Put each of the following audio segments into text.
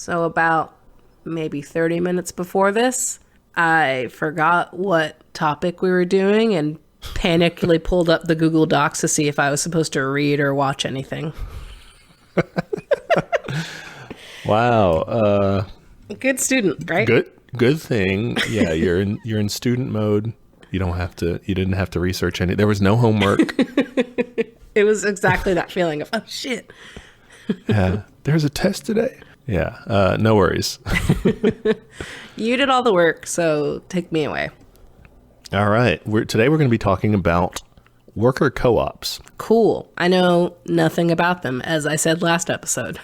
So about maybe 30 minutes before this, I forgot what topic we were doing and panickily pulled up the Google Docs to see if I was supposed to read or watch anything. Wow. Good student, right? Good thing. Yeah, you're in student mode. You didn't have to research any. There was no homework. It was exactly that feeling of, oh shit. Yeah. There's a test today. Yeah. No worries. You did all the work, so take me away. All right. Today we're going to be talking about worker co-ops. Cool. I know nothing about them, as I said last episode.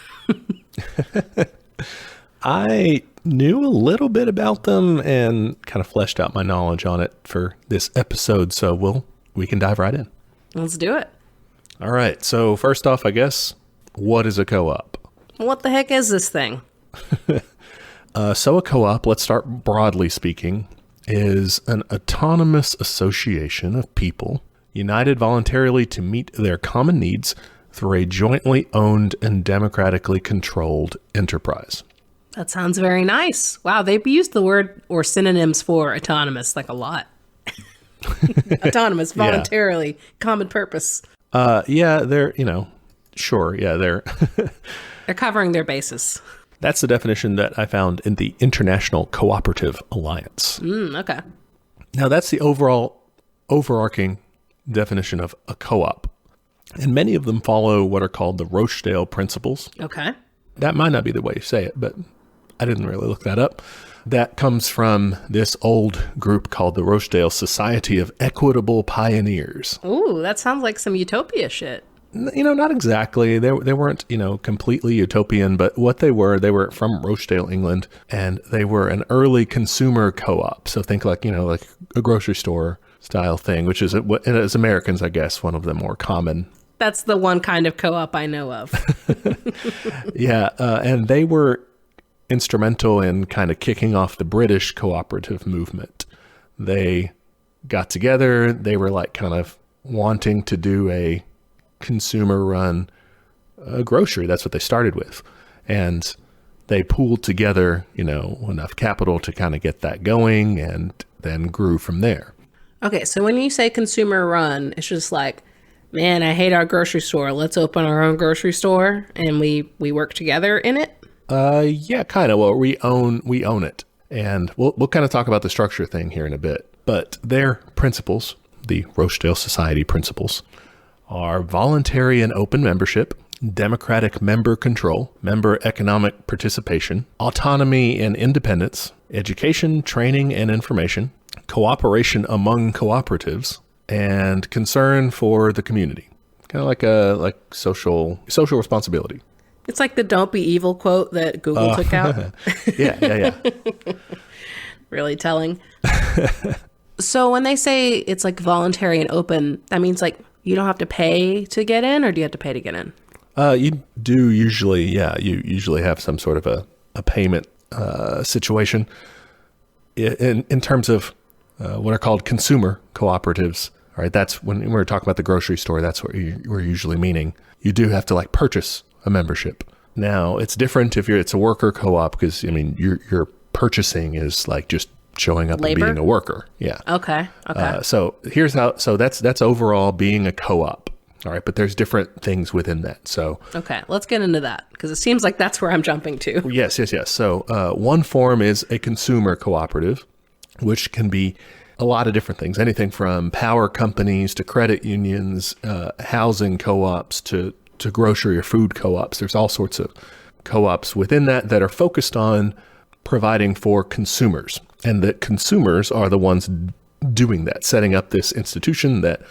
I knew a little bit about them and kind of fleshed out my knowledge on it for this episode, so we can dive right in. Let's do it. All right. So first off, I guess, what is a co-op? What the heck is this thing? So a co-op, let's start broadly speaking, is an autonomous association of people united voluntarily to meet their common needs through a jointly owned and democratically controlled enterprise. That sounds very nice. Wow, they've used the word or synonyms for autonomous like a lot. Autonomous, voluntarily, common purpose. Yeah, they're, sure, yeah, they're... They're covering their bases. That's the definition that I found in the International Cooperative Alliance. Okay. Now, that's the overarching definition of a co-op. And many of them follow what are called the Rochdale principles. Okay. That might not be the way you say it, but I didn't really look that up. That comes from this old group called the Rochdale Society of Equitable Pioneers. Ooh, that sounds like some utopia shit. Not exactly. They weren't, completely utopian, but what they were from Rochdale, England, and they were an early consumer co-op. So think like a grocery store style thing, which is, as Americans, I guess, one of the more common. That's the one kind of co-op I know of. Yeah, and they were instrumental in kind of kicking off the British cooperative movement. They got together. They were like kind of wanting to do a consumer-run grocery. That's what they started with. And they pooled together, enough capital to kind of get that going and then grew from there. Okay, so when you say consumer-run, it's just like, man, I hate our grocery store. Let's open our own grocery store and we work together in it? Yeah, kind of. Well, we own it. And we'll kind of talk about the structure thing here in a bit. But their principles, the Rochdale Society principles, are voluntary and open membership, democratic member control, member economic participation, autonomy and independence, education, training and information, cooperation among cooperatives, and concern for the community. Kind of like social responsibility. It's like the "Don't be evil" quote that Google took out. Yeah. Really telling. So when they say it's like voluntary and open, that means like you don't have to pay to get in, or do you have to pay to get in? You do usually, yeah. You usually have some sort of a payment situation. In terms of what are called consumer cooperatives, all right, that's when we're talking about the grocery store, that's what we're usually meaning. You do have to like purchase a membership. Now, it's different if it's a worker co-op because, your purchasing is like just showing up Labor? And being a worker. Yeah. Okay. So that's overall being a co-op. All right. But there's different things within that. So. Okay. Let's get into that because it seems like that's where I'm jumping to. Yes. So one form is a consumer cooperative, which can be a lot of different things. Anything from power companies to credit unions, housing co-ops to grocery or food co-ops. There's all sorts of co-ops within that are focused on providing for consumers. And the consumers are the ones doing that, setting up this institution that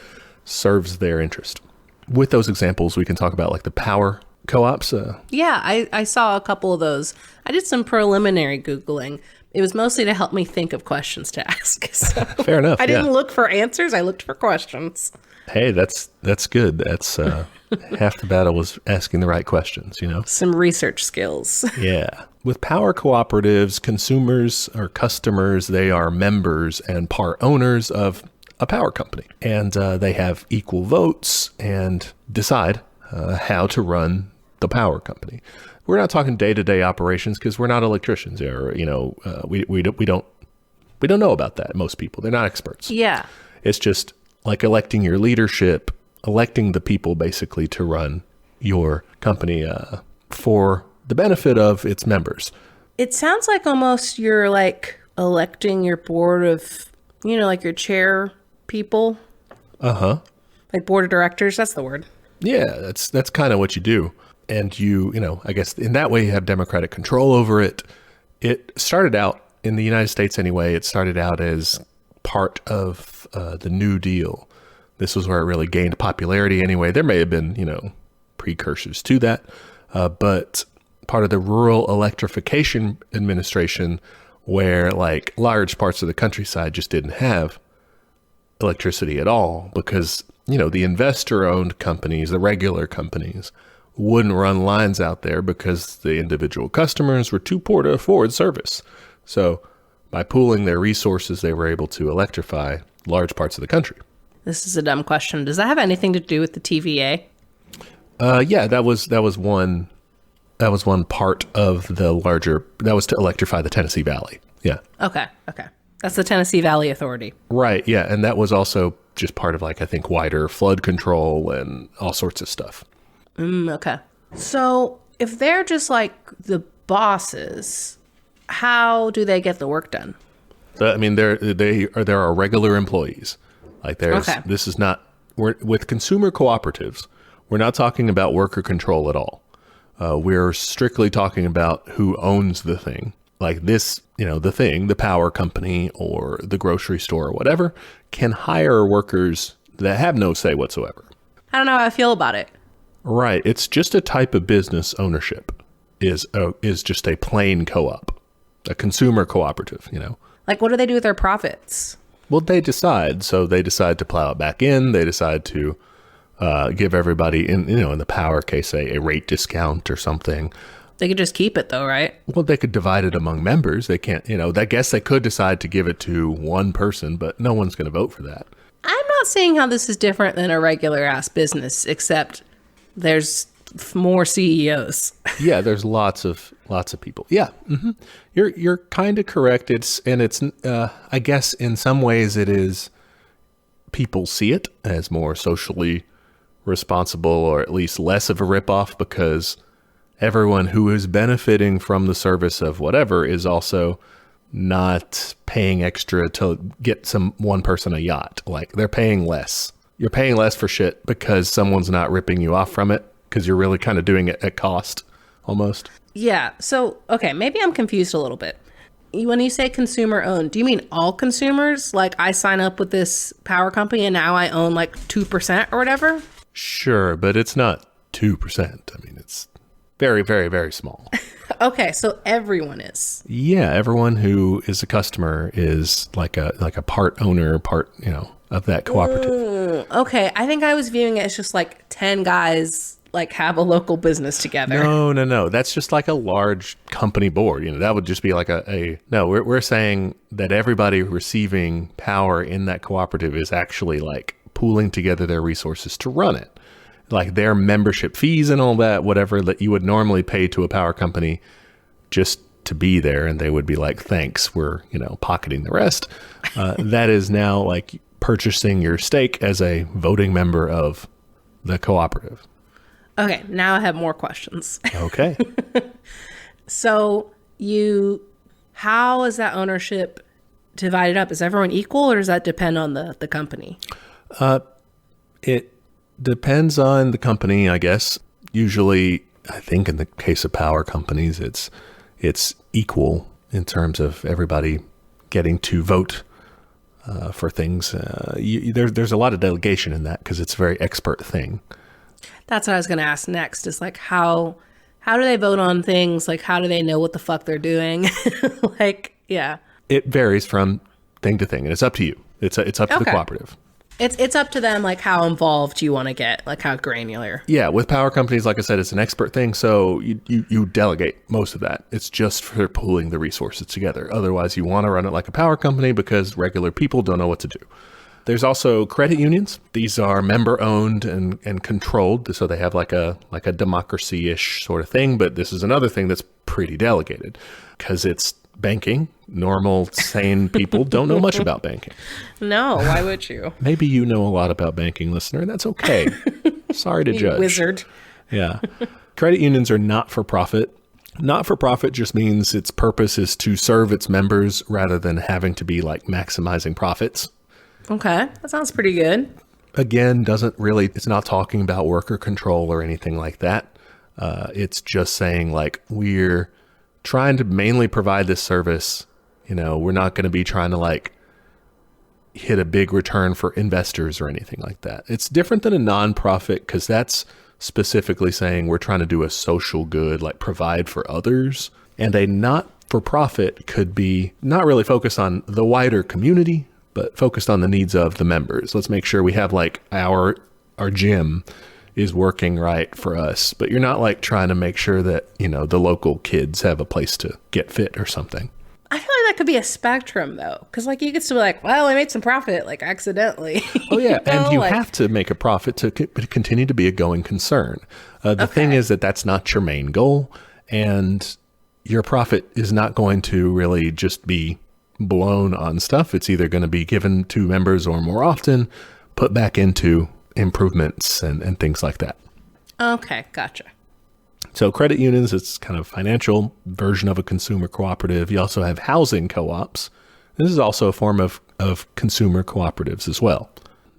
serves their interest. With those examples, we can talk about like the power co-ops. Yeah, I saw a couple of those. I did some preliminary Googling. It was mostly to help me think of questions to ask. So fair enough. I didn't look for answers. I looked for questions. Hey, that's good. That's half the battle was asking the right questions, Some research skills. Yeah. With power cooperatives, consumers or customers, they are members and part owners of a power company. And they have equal votes and decide how to run the power company. we're not talking day-to-day operations because we're not electricians, or we don't know about that. Most people, they're not experts. Yeah. It's just like electing your leadership, electing the people basically to run your company for the benefit of its members. It sounds like almost you're like electing your board of, like your chair people. Uh-huh. Like board of directors. That's the word. Yeah, that's kind of what you do. And I guess in that way you have democratic control over it. It started out in the United States anyway. It started out as part of the New Deal. This was where it really gained popularity anyway. There may have been, precursors to that. But part of the Rural Electrification Administration, where like large parts of the countryside just didn't have electricity at all because, the investor-owned companies, the regular companies, wouldn't run lines out there because the individual customers were too poor to afford service. So by pooling their resources, they were able to electrify large parts of the country. This is a dumb question. Does that have anything to do with the TVA? Yeah, that was one part of the larger, that was to electrify the Tennessee Valley. Yeah. Okay. That's the Tennessee Valley Authority. Right, yeah. And that was also just part of I think wider flood control and all sorts of stuff. Okay. So if they're just like the bosses, how do they get the work done? There are regular employees. Like Okay. This is not, with consumer cooperatives, we're not talking about worker control at all. We're strictly talking about who owns the thing. Like this, the thing, the power company or the grocery store or whatever, can hire workers that have no say whatsoever. I don't know how I feel about it. Right. It's just a type of business ownership is just a plain co-op, a consumer cooperative, Like, what do they do with their profits? Well, they decide. So they decide to plow it back in. They decide to give everybody in the power case a rate discount or something. They could just keep it though, right? Well, they could divide it among members. They can't, I guess they could decide to give it to one person, but no one's going to vote for that. I'm not seeing how this is different than a regular ass business, except there's more CEOs. Yeah, there's lots of people. Yeah, mm-hmm. You're kind of correct. It's I guess in some ways it is. People see it as more socially responsible, or at least less of a ripoff, because everyone who is benefiting from the service of whatever is also not paying extra to get one person a yacht. Like they're paying less. You're paying less for shit because someone's not ripping you off from it, because you're really kind of doing it at cost almost. Yeah. So, okay, maybe I'm confused a little bit. When you say consumer owned, do you mean all consumers? Like I sign up with this power company and now I own like 2% or whatever? Sure, but it's not 2%. I mean, it's very, very, very small. Okay, so everyone is. Yeah, everyone who is a customer is like a part owner, of that cooperative. Okay, I think I was viewing it as just like 10 guys like have a local business together. No. That's just like a large company board. That would just be like no, we're saying that everybody receiving power in that cooperative is actually like pooling together their resources to run it. Like their membership fees and all that, whatever that you would normally pay to a power company just to be there. And they would be like, thanks, we're, pocketing the rest. That is now like purchasing your stake as a voting member of the cooperative. Okay, now I have more questions. Okay. So how is that ownership divided up? Is everyone equal, or does that depend on the company? It depends on the company, I guess. Usually, I think in the case of power companies, it's equal in terms of everybody getting to vote for things. There's a lot of delegation in that because it's a very expert thing. That's what I was going to ask next, is like how do they vote on things? Like how do they know what the fuck they're doing? Like, yeah. It varies from thing to thing, and it's up to you. It's up to the cooperative. It's up to them, like how involved you want to get, like how granular. Yeah, with power companies, like I said, it's an expert thing, so you delegate most of that. It's just for pooling the resources together. Otherwise, you want to run it like a power company because regular people don't know what to do. There's also credit unions. These are member owned and controlled. So they have like a democracy-ish sort of thing. But this is another thing that's pretty delegated because it's banking. Normal, sane people don't know much about banking. No, why would you? Maybe you know a lot about banking, listener, and that's okay. Sorry to judge. Wizard. Yeah. Credit unions are not for profit. Not for profit just means its purpose is to serve its members rather than having to be like maximizing profits. Okay, that sounds pretty good. Again, it's not talking about worker control or anything like that. It's just saying like we're trying to mainly provide this service. We're not going to be trying to like hit a big return for investors or anything like that. It's different than a nonprofit because that's specifically saying we're trying to do a social good, like provide for others. And a not-for-profit could be not really focused on the wider community, but focused on the needs of the members. Let's make sure we have like our gym is working right for us, but you're not like trying to make sure that, the local kids have a place to get fit or something. I feel like that could be a spectrum though. Cause like you could still be like, well, I made some profit, like accidentally. Oh yeah. And you have to make a profit to continue to be a going concern. The thing is that that's not your main goal, and your profit is not going to really just be blown on stuff. It's either going to be given to members or more often put back into improvements and things like that. Okay. Gotcha. So credit unions, it's kind of financial version of a consumer cooperative. You also have housing co-ops. This is also a form of consumer cooperatives as well.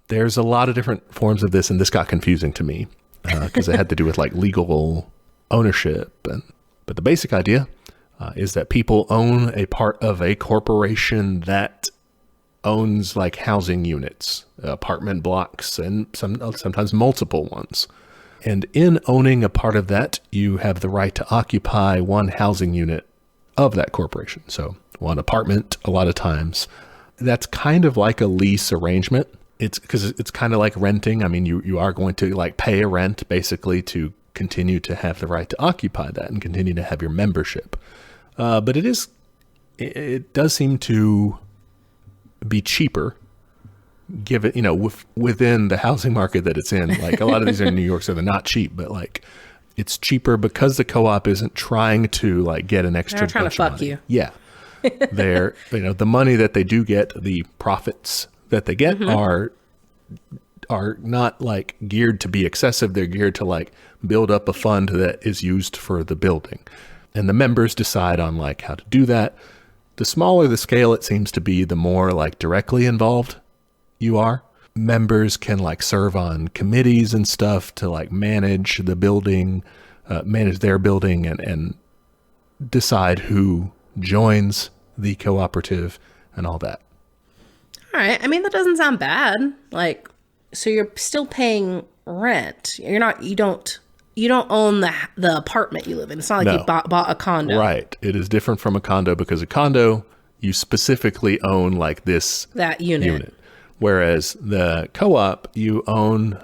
There's a lot of different forms of this, and this got confusing to me because it had to do with like legal ownership. But the basic idea is that people own a part of a corporation that owns like housing units, apartment blocks, and sometimes multiple ones. And in owning a part of that, you have the right to occupy one housing unit of that corporation. So one apartment, a lot of times. That's kind of like a lease arrangement. It's because it's kind of like renting. I mean, you are going to like pay a rent basically to continue to have the right to occupy that and continue to have your membership. But it does seem to be cheaper given, within the housing market that it's in. Like a lot of these are in New York, so they're not cheap, but like it's cheaper because the co-op isn't trying to like get an extra. They're trying to fuck you. Yeah. They're, the money that they do get, the profits that they get are not like geared to be excessive. They're geared to like build up a fund that is used for the building. And the members decide on like how to do that. The smaller the scale it seems to be, the more like directly involved you are. Members can like serve on committees and stuff to like manage the building, manage their building and decide who joins the cooperative and all that. All right. I mean, that doesn't sound bad. Like, so you're still paying rent. You don't own the apartment you live in. It's not like you bought a condo. Right. It is different from a condo because a condo, you specifically own like that unit. Whereas the co-op, you own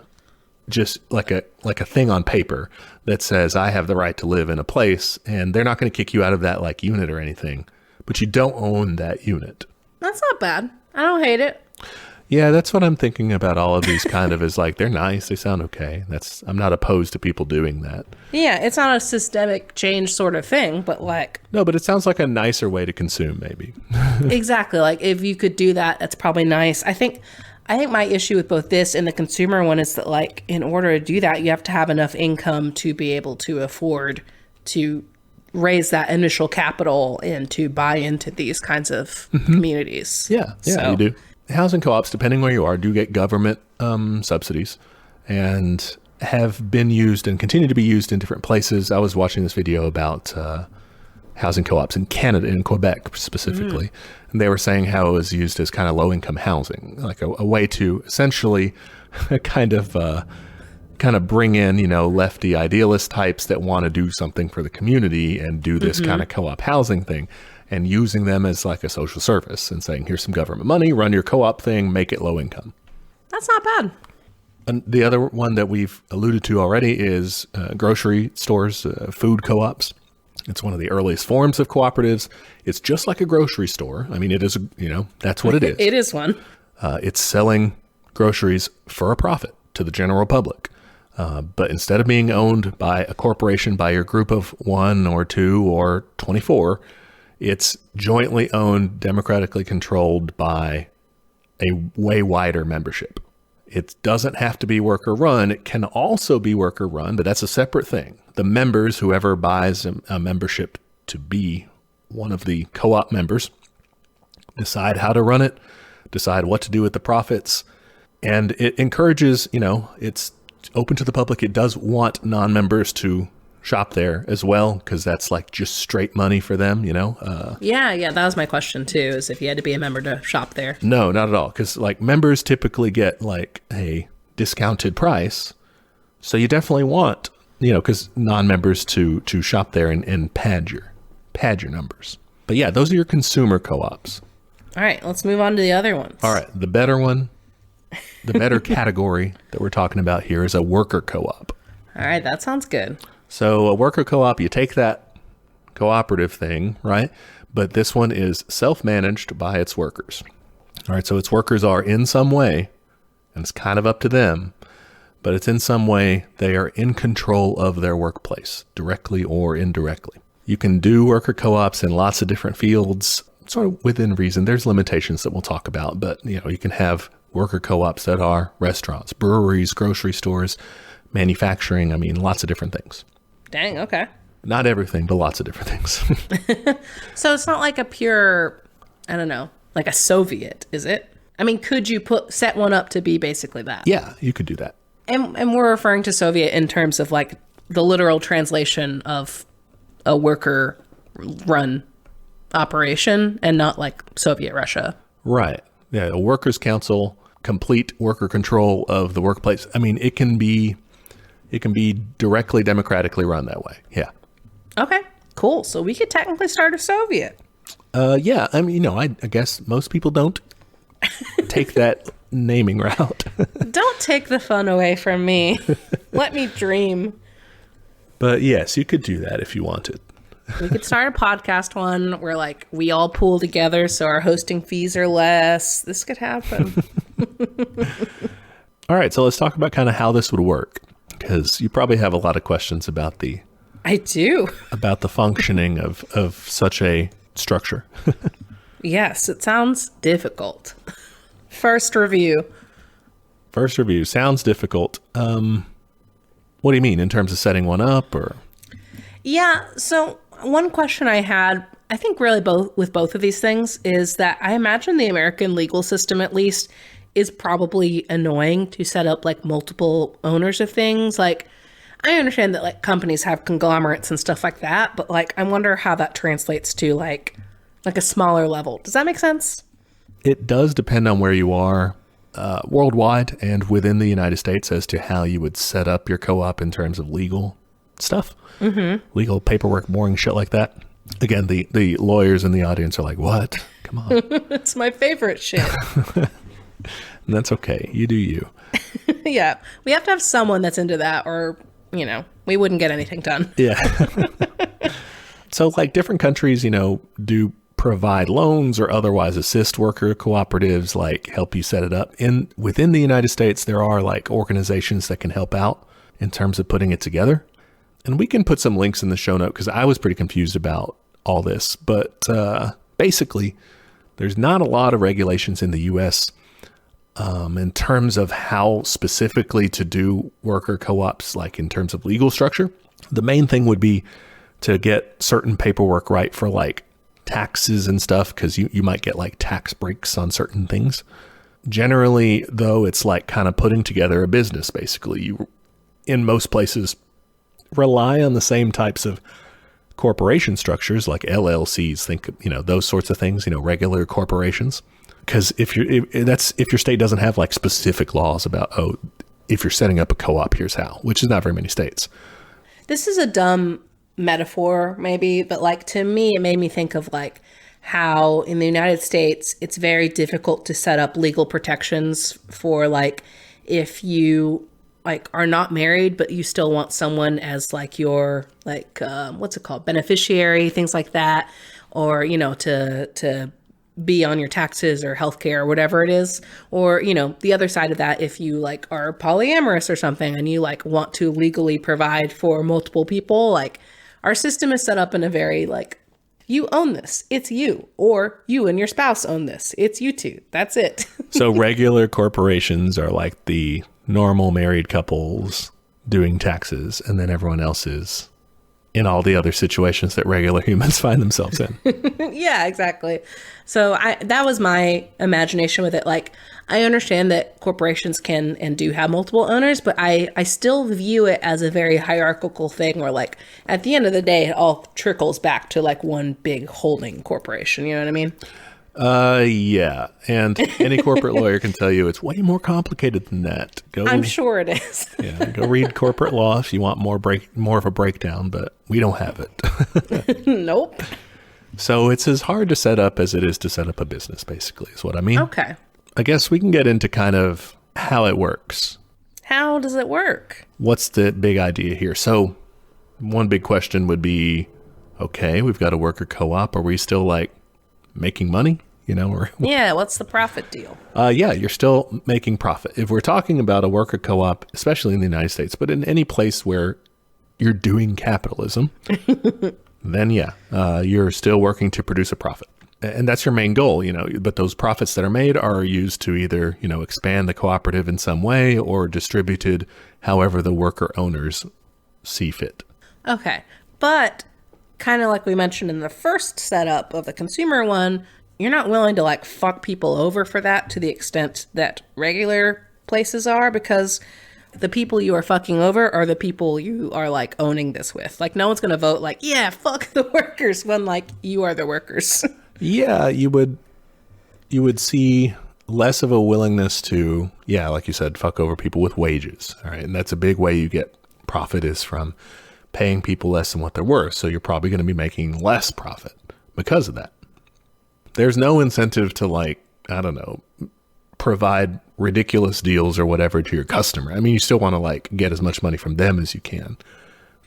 just like a thing on paper that says, I have the right to live in a place, and they're not going to kick you out of that like unit or anything, but you don't own that unit. That's not bad. I don't hate it. Yeah, that's what I'm thinking about all of these kind of is like, they're nice. They sound okay. I'm not opposed to people doing that. Yeah, it's not a systemic change sort of thing, but like... No, but it sounds like a nicer way to consume maybe. Exactly. Like if you could do that, that's probably nice. I think my issue with both this and the consumer one is that like, in order to do that, you have to have enough income to be able to afford to raise that initial capital and to buy into these kinds of communities. Yeah, you do. Housing co-ops, depending where you are, do get government subsidies and have been used and continue to be used in different places. I was watching this video about housing co-ops in Canada, in Quebec specifically, and they were saying how it was used as kind of low-income housing, like a way to essentially kind of bring in, lefty idealist types that want to do something for the community and do this kind of co-op housing thing. And using them as like a social service and saying, here's some government money, run your co-op thing, make it low income. That's not bad. And the other one that we've alluded to already is grocery stores, food co-ops. It's one of the earliest forms of cooperatives. It's just like a grocery store. I mean, it is, that's what it is. It is one. It's selling groceries for a profit to the general public. But instead of being owned by a corporation, by your group of 1 or 2 or 24, it's jointly owned, democratically controlled by a way wider membership. It doesn't have to be worker run. It can also be worker run, but that's a separate thing. The members, whoever buys a membership to be one of the co-op members, decide how to run it, decide what to do with the profits. And it encourages, it's open to the public. It does want non-members to shop there as well, because that's like just straight money for them, Yeah, that was my question too, is if you had to be a member to shop there. No, not at all, because like members typically get like a discounted price, so you definitely want, because non-members to shop there and pad your numbers. But yeah, those are your consumer co-ops. All right, let's move on to the other ones. All right, the better one, the better category that we're talking about here is a worker co-op. All right, that sounds good. So a worker co-op, you take that cooperative thing, right? But this one is self-managed by its workers. All right, so its workers are in some way, and it's kind of up to them, but it's in some way they are in control of their workplace, directly or indirectly. You can do worker co-ops in lots of different fields, sort of within reason. There's limitations that we'll talk about, but you can have worker co-ops that are restaurants, breweries, grocery stores, manufacturing. I mean, lots of different things. Dang, okay. Not everything, but lots of different things. So it's not like a pure, I don't know, like a Soviet, is it? I mean, could you set one up to be basically that? Yeah, you could do that. And we're referring to Soviet in terms of like the literal translation of a worker-run operation and not like Soviet Russia. Right. Yeah, a workers' council, complete worker control of the workplace. I mean, it can be directly democratically run that way. Yeah. Okay, cool. So we could technically start a Soviet. Yeah. I mean, I guess most people don't take that naming route. Don't take the fun away from me. Let me dream. But yes, you could do that if you wanted. We could start a podcast one where like we all pool together so our hosting fees are less. This could happen. All right. So let's talk about kind of how this would work, because you probably have a lot of questions about I do. About the functioning of such a structure. Yes, it sounds difficult. First review sounds difficult. What do you mean in terms of setting one up or? Yeah. So one question I had, I think really with both of these things, is that I imagine the American legal system at least is probably annoying to set up like multiple owners of things. Like I understand that like companies have conglomerates and stuff like that, but like I wonder how that translates to like a smaller level. Does that make sense? It does depend on where you are worldwide and within the United States as to how you would set up your co-op in terms of legal stuff, legal paperwork, boring shit like that. Again, the lawyers in the audience are like, what? Come on. It's my favorite shit. And that's okay. You do you. Yeah. We have to have someone that's into that or, we wouldn't get anything done. Yeah. So like different countries, do provide loans or otherwise assist worker cooperatives, like help you set it up. Within the United States, there are like organizations that can help out in terms of putting it together. And we can put some links in the show note because I was pretty confused about all this. But basically, there's not a lot of regulations in the U.S. In terms of how specifically to do worker co-ops, like in terms of legal structure. The main thing would be to get certain paperwork right for like taxes and stuff, because you might get like tax breaks on certain things. Generally, though, it's like kind of putting together a business, basically. You, in most places, rely on the same types of corporation structures like LLCs, think, those sorts of things, regular corporations. Because if your state doesn't have like specific laws about, if you're setting up a co-op, here's how, which is not very many states. This is a dumb metaphor maybe, but like to me, it made me think of like how in the United States, it's very difficult to set up legal protections for like, if you like are not married, but you still want someone as like your, like, what's it called? Beneficiary, things like that. Or, to be on your taxes or healthcare or whatever it is. Or, you know, the other side of that, if you like are polyamorous or something and you like want to legally provide for multiple people, like our system is set up in a very like, you own this, it's you, or you and your spouse own this, it's you two, that's it. So regular corporations are like the normal married couples doing taxes, and then everyone else is in all the other situations that regular humans find themselves in. Yeah, exactly. So that was my imagination with it. Like, I understand that corporations can and do have multiple owners, but I still view it as a very hierarchical thing where, like, at the end of the day, it all trickles back to like one big holding corporation. You know what I mean? Yeah. And any corporate lawyer can tell you it's way more complicated than that. I'm sure it is. Yeah, go read corporate law if you want more of a breakdown, but we don't have it. Nope. So it's as hard to set up as it is to set up a business, basically, is what I mean. Okay. I guess we can get into kind of how it works. How does it work? What's the big idea here? So one big question would be, okay, we've got a worker co-op. Are we still like making money? You know, or yeah, what's the profit deal? Yeah, you're still making profit. If we're talking about a worker co-op, especially in the United States, but in any place where you're doing capitalism, then yeah, you're still working to produce a profit. And that's your main goal, you know, but those profits that are made are used to either, you know, expand the cooperative in some way or distributed however the worker owners see fit. Okay. But kind of like we mentioned in the first setup of the consumer one, you're not willing to like fuck people over for that to the extent that regular places are, because the people you are fucking over are the people you are like owning this with. Like no one's going to vote like, yeah, fuck the workers when like you are the workers. Yeah, you would see less of a willingness to, yeah, like you said, fuck over people with wages. All right. And that's a big way you get profit is from paying people less than what they're worth. So you're probably going to be making less profit because of that. There's no incentive to like, I don't know, provide ridiculous deals or whatever to your customer. I mean, you still want to like get as much money from them as you can.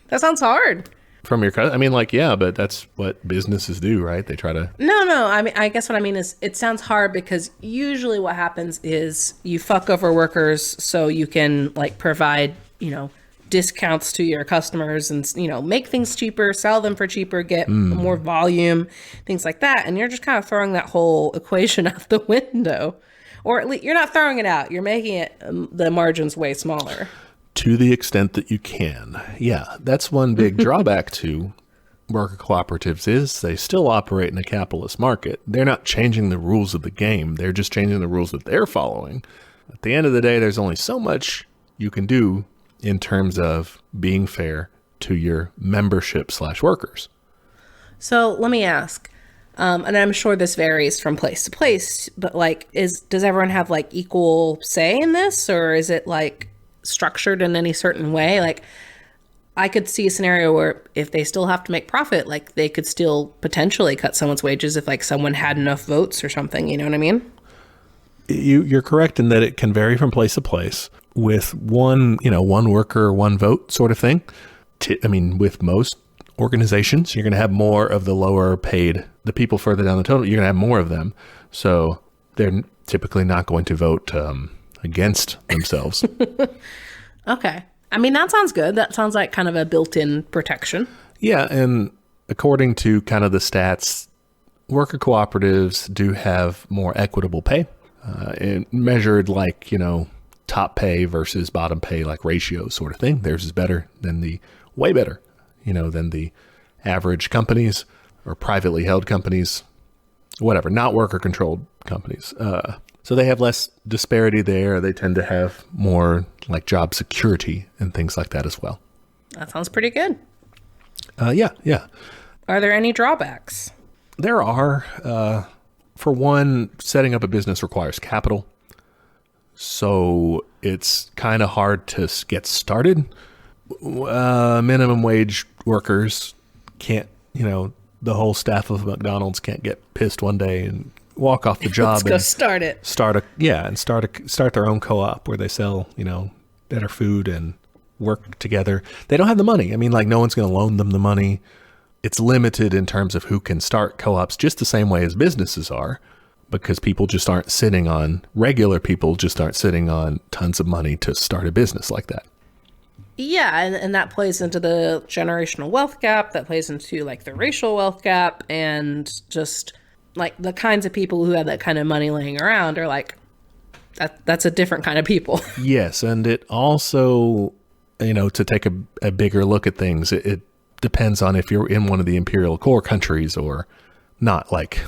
That sounds hard. From your customer? I mean, like, yeah, but that's what businesses do, right? They try to... No. I mean, I guess what I mean is it sounds hard because usually what happens is you fuck over workers so you can like provide, you know, discounts to your customers and, you know, make things cheaper, sell them for cheaper, get more volume, things like that. And you're just kind of throwing that whole equation out the window. Or at least you're not throwing it out. You're making it the margins way smaller. To the extent that you can. Yeah, that's one big drawback to worker cooperatives is they still operate in a capitalist market. They're not changing the rules of the game. They're just changing the rules that they're following. At the end of the day, there's only so much you can do in terms of being fair to your membership/workers. So let me ask, and I'm sure this varies from place to place, but like, does everyone have like equal say in this, or is it like structured in any certain way? Like, I could see a scenario where if they still have to make profit, like they could still potentially cut someone's wages if like someone had enough votes or something. You know what I mean? You're correct in that it can vary from place to place. With one worker, one vote sort of thing. I mean, with most organizations, you're going to have more of the lower paid, the people further down the total, you're going to have more of them. So they're typically not going to vote against themselves. Okay. I mean, that sounds good. That sounds like kind of a built-in protection. Yeah. And according to kind of the stats, worker cooperatives do have more equitable pay and measured like, you know, top pay versus bottom pay, like ratio sort of thing. Theirs is better than way better, you know, than the average companies or privately held companies, whatever, not worker controlled companies. So they have less disparity there. They tend to have more like job security and things like that as well. That sounds pretty good. Yeah. Are there any drawbacks? There are. For one, setting up a business requires capital. So it's kind of hard to get started. Minimum wage workers can't, you know, the whole staff of McDonald's can't get pissed one day and walk off the job. Let's go start their own co-op where they sell, you know, better food and work together. They don't have the money. I mean, like no one's going to loan them the money. It's limited in terms of who can start co-ops just the same way as businesses are. because regular people just aren't sitting on tons of money to start a business like that. Yeah, and that plays into the generational wealth gap, that plays into like the racial wealth gap, and just like the kinds of people who have that kind of money laying around are like, that's a different kind of people. Yes, and it also, to take a bigger look at things, it depends on if you're in one of the imperial core countries or not. Like,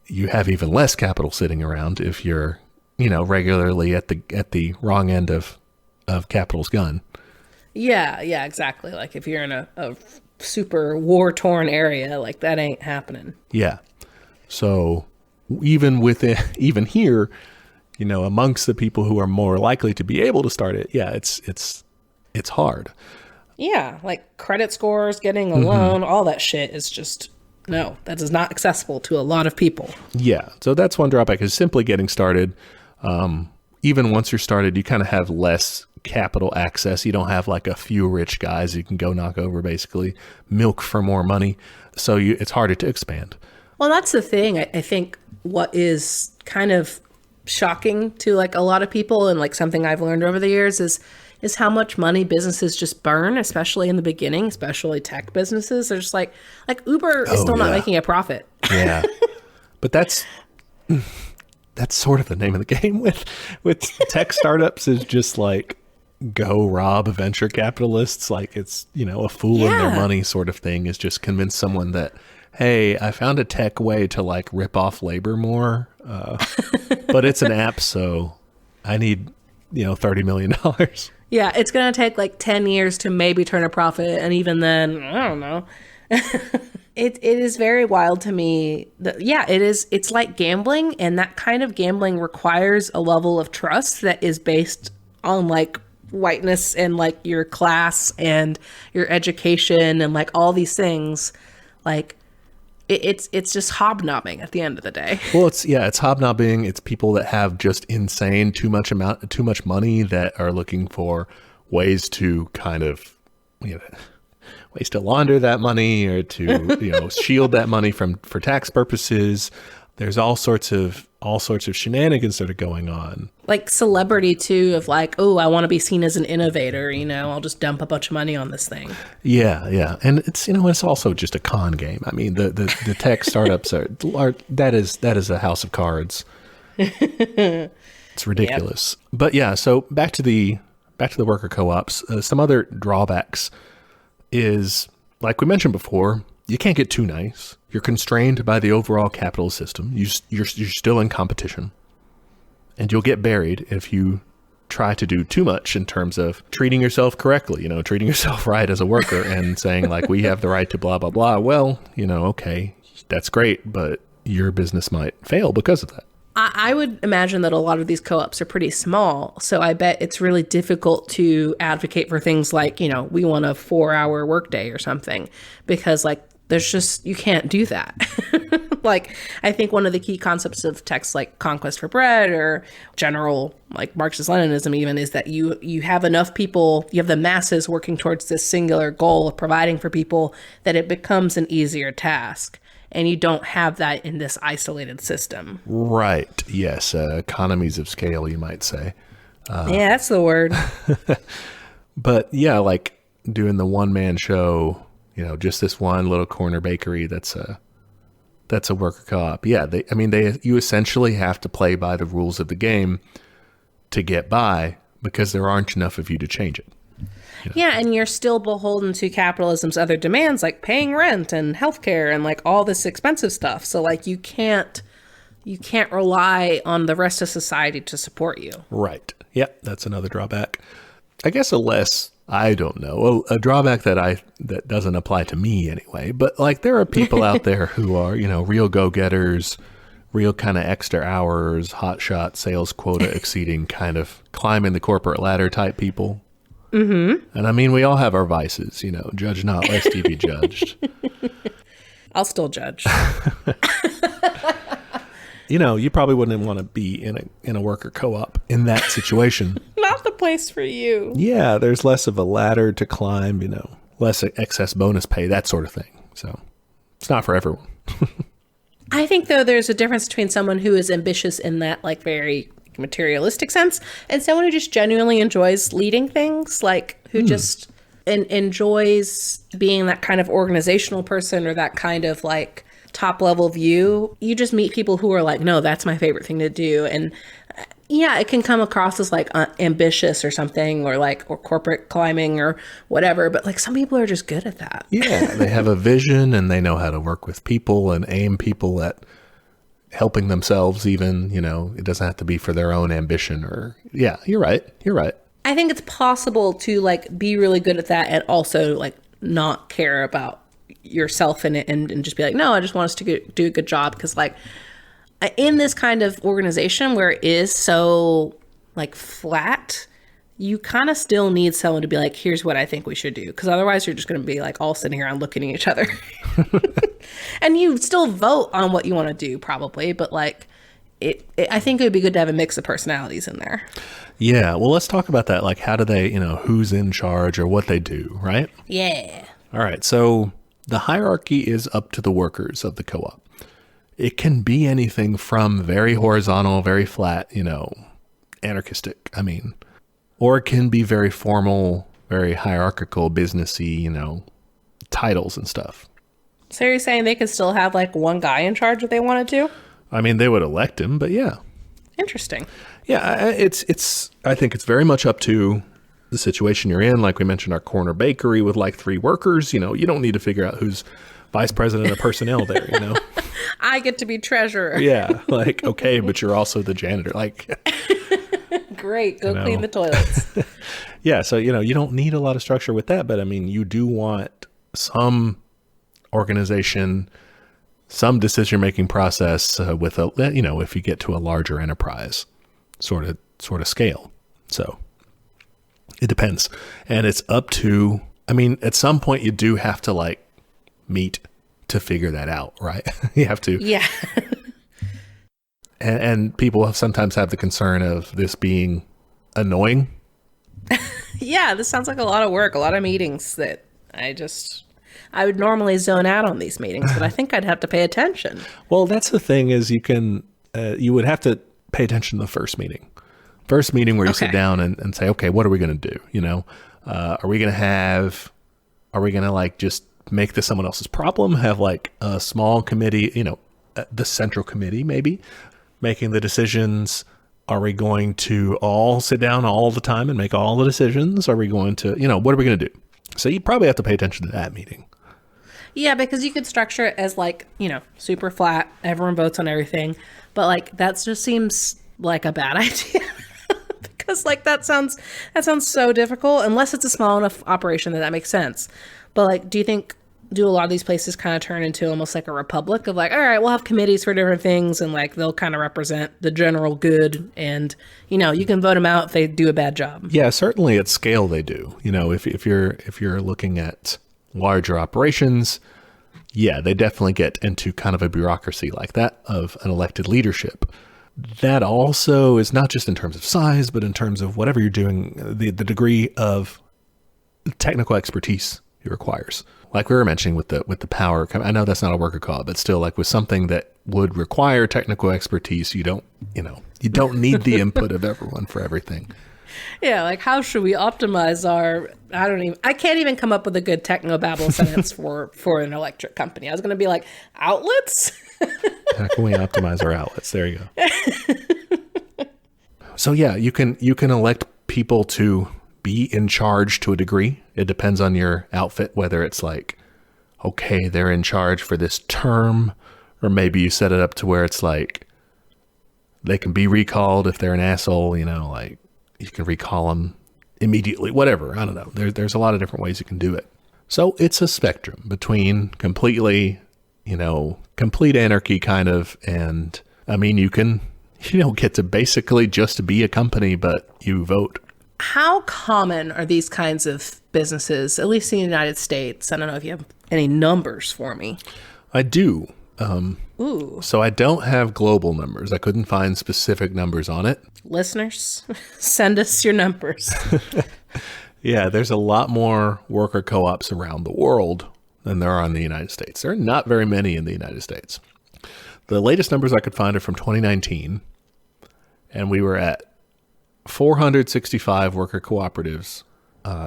you have even less capital sitting around if you're, regularly at the wrong end of capital's gun. Yeah, exactly. Like if you're in a super war-torn area, like that ain't happening. Yeah. So even here, amongst the people who are more likely to be able to start it, yeah, it's hard. Yeah, like credit scores, getting a loan, all that shit is just, no, that is not accessible to a lot of people. Yeah, so that's one drawback, is simply getting started. Even once you're started, you kind of have less capital access. You don't have like a few rich guys you can go knock over, basically milk for more money. So it's harder to expand. Well, that's the thing. I think what is kind of shocking to like a lot of people, and like something I've learned over the years, is how much money businesses just burn, especially in the beginning, especially tech businesses. They're just like Uber is still not making a profit. Yeah. But that's sort of the name of the game with tech startups, is just like, go rob venture capitalists. Like it's, a fool in their money sort of thing, is just convince someone that, hey, I found a tech way to like rip off labor more. But it's an app, so I need, $30 million. Yeah, it's going to take like 10 years to maybe turn a profit. And even then, I don't know. It is very wild to me that, yeah, it's like gambling. And that kind of gambling requires a level of trust that is based on like whiteness and like your class and your education and like all these things. Like it's just hobnobbing at the end of the day. Well, it's hobnobbing. It's people that have just insane too much money that are looking for ways to kind of, ways to launder that money, or to, shield that money for tax purposes. There's all sorts of shenanigans that are going on. Like celebrity too, of like, oh, I want to be seen as an innovator, I'll just dump a bunch of money on this thing. Yeah. And it's, it's also just a con game. I mean, the tech startups are that is a house of cards. It's ridiculous. Yep. But yeah, so back to the worker co-ops, some other drawbacks is, like we mentioned before, you can't get too nice. You're constrained by the overall capitalist system. You're still in competition. And you'll get buried if you try to do too much in terms of treating yourself correctly, treating yourself right as a worker and saying like, we have the right to blah, blah, blah. Well, okay, that's great, but your business might fail because of that. I would imagine that a lot of these co-ops are pretty small. So I bet it's really difficult to advocate for things like, we want a 4-hour workday or something, because like, you can't do that. Like, I think one of the key concepts of texts like Conquest for Bread or general like Marxist-Leninism even is that you have enough people, you have the masses working towards this singular goal of providing for people, that it becomes an easier task. And you don't have that in this isolated system. Right. Yes. Economies of scale, you might say. Yeah, that's the word. But yeah, like doing the one-man show, just this one little corner bakery that's a worker co-op. Yeah, you essentially have to play by the rules of the game to get by, because there aren't enough of you to change it. Yeah, and you're still beholden to capitalism's other demands, like paying rent and healthcare and like all this expensive stuff. So like you can't rely on the rest of society to support you. Right. Yeah, that's another drawback. I guess I don't know, a drawback that doesn't apply to me anyway, but like there are people out there who are, real go-getters, real kind of extra hours, hotshot sales quota exceeding, kind of climbing the corporate ladder type people. Mm-hmm. And I mean, we all have our vices, judge not lest ye be judged. I'll still judge. You probably wouldn't want to be in a worker co-op in that situation. Not the place for you. Yeah, there's less of a ladder to climb, less excess bonus pay, that sort of thing. So it's not for everyone. I think, though, there's a difference between someone who is ambitious in that, like, very materialistic sense and someone who just genuinely enjoys leading things, like, who just enjoys being that kind of organizational person or that kind of, like, top-level view. You just meet people who are like, no, that's my favorite thing to do. And, yeah, it can come across as, like, ambitious or something, or, like, or corporate climbing or whatever. But, like, some people are just good at that. Yeah, they have a vision and they know how to work with people and aim people at helping themselves even, it doesn't have to be for their own ambition or, yeah, you're right. I think it's possible to, like, be really good at that and also, like, not care about yourself in it and just be like, no, I just want us to do a good job. Because, like, in this kind of organization where it is so, like, flat, you kind of still need someone to be like, here's what I think we should do. Because otherwise you're just going to be, like, all sitting around looking at each other. And you still vote on what you want to do, probably. But, like, I think it would be good to have a mix of personalities in there. Yeah, well, let's talk about that. Like, how do they, who's in charge or what they do, right? Yeah. All right, so the hierarchy is up to the workers of the co-op. It can be anything from very horizontal, very flat, anarchistic, or it can be very formal, very hierarchical, businessy, titles and stuff. So you're saying they could still have, like, one guy in charge if they wanted to? They would elect him, but yeah. Interesting. Yeah, I think it's very much up to the situation you're in. Like we mentioned, our corner bakery with, like, 3 workers, you don't need to figure out who's vice president of personnel there, I get to be treasurer. Yeah, like, okay, but you're also the janitor. Like, great, go clean the toilets. Yeah, so, you don't need a lot of structure with that, but you do want some organization, some decision-making process with if you get to a larger enterprise sort of scale. So it depends. And it's up to, at some point you do have to, like, meet to figure that out, right? You have to. Yeah. and people sometimes have the concern of this being annoying. Yeah, this sounds like a lot of work, a lot of meetings that I would normally zone out on these meetings, but I think I'd have to pay attention. Well, that's the thing is you would have to pay attention to the first meeting where you sit down and say, okay, what are we going to do? Are we going to like just make this someone else's problem? Have, like, a small committee, the central committee maybe making the decisions. Are we going to all sit down all the time and make all the decisions? Are we going to, what are we going to do? So you probably have to pay attention to that meeting. Yeah, because you could structure it as, like, super flat. Everyone votes on everything. But, like, that just seems like a bad idea. Because, like, that sounds so difficult. Unless it's a small enough operation that makes sense. But, like, do a lot of these places kind of turn into almost like a republic of, like, all right, we'll have committees for different things, and, like, they'll kind of represent the general good, and, you can vote them out if they do a bad job. Yeah, certainly at scale they do. If you're looking at larger operations, yeah, they definitely get into kind of a bureaucracy like that of an elected leadership. That also is not just in terms of size, but in terms of whatever you're doing, the degree of technical expertise it requires. Like we were mentioning with the power, I know that's not a worker co-op, but still, like, with something that would require technical expertise, you don't need the input of everyone for everything. Yeah, like, how should we optimize I can't even come up with a good technobabble sentence for an electric company. I was going to be like, outlets? How can we optimize our outlets? There you go. So yeah, you can elect people to be in charge to a degree. It depends on your outfit, whether it's like, okay, they're in charge for this term, or maybe you set it up to where it's like they can be recalled if they're an asshole, like you can recall them immediately, whatever. I don't know. There's a lot of different ways you can do it. So it's a spectrum between completely, complete anarchy kind of, and you can, get to basically just be a company, but you vote. How common are these kinds of businesses, at least in the United States? I don't know if you have any numbers for me. I do. Ooh. So I don't have global numbers. I couldn't find specific numbers on it. Listeners, send us your numbers. Yeah, there's a lot more worker co-ops around the world than there are in the United States. There are not very many in the United States. The latest numbers I could find are from 2019, and we were at 465 worker cooperatives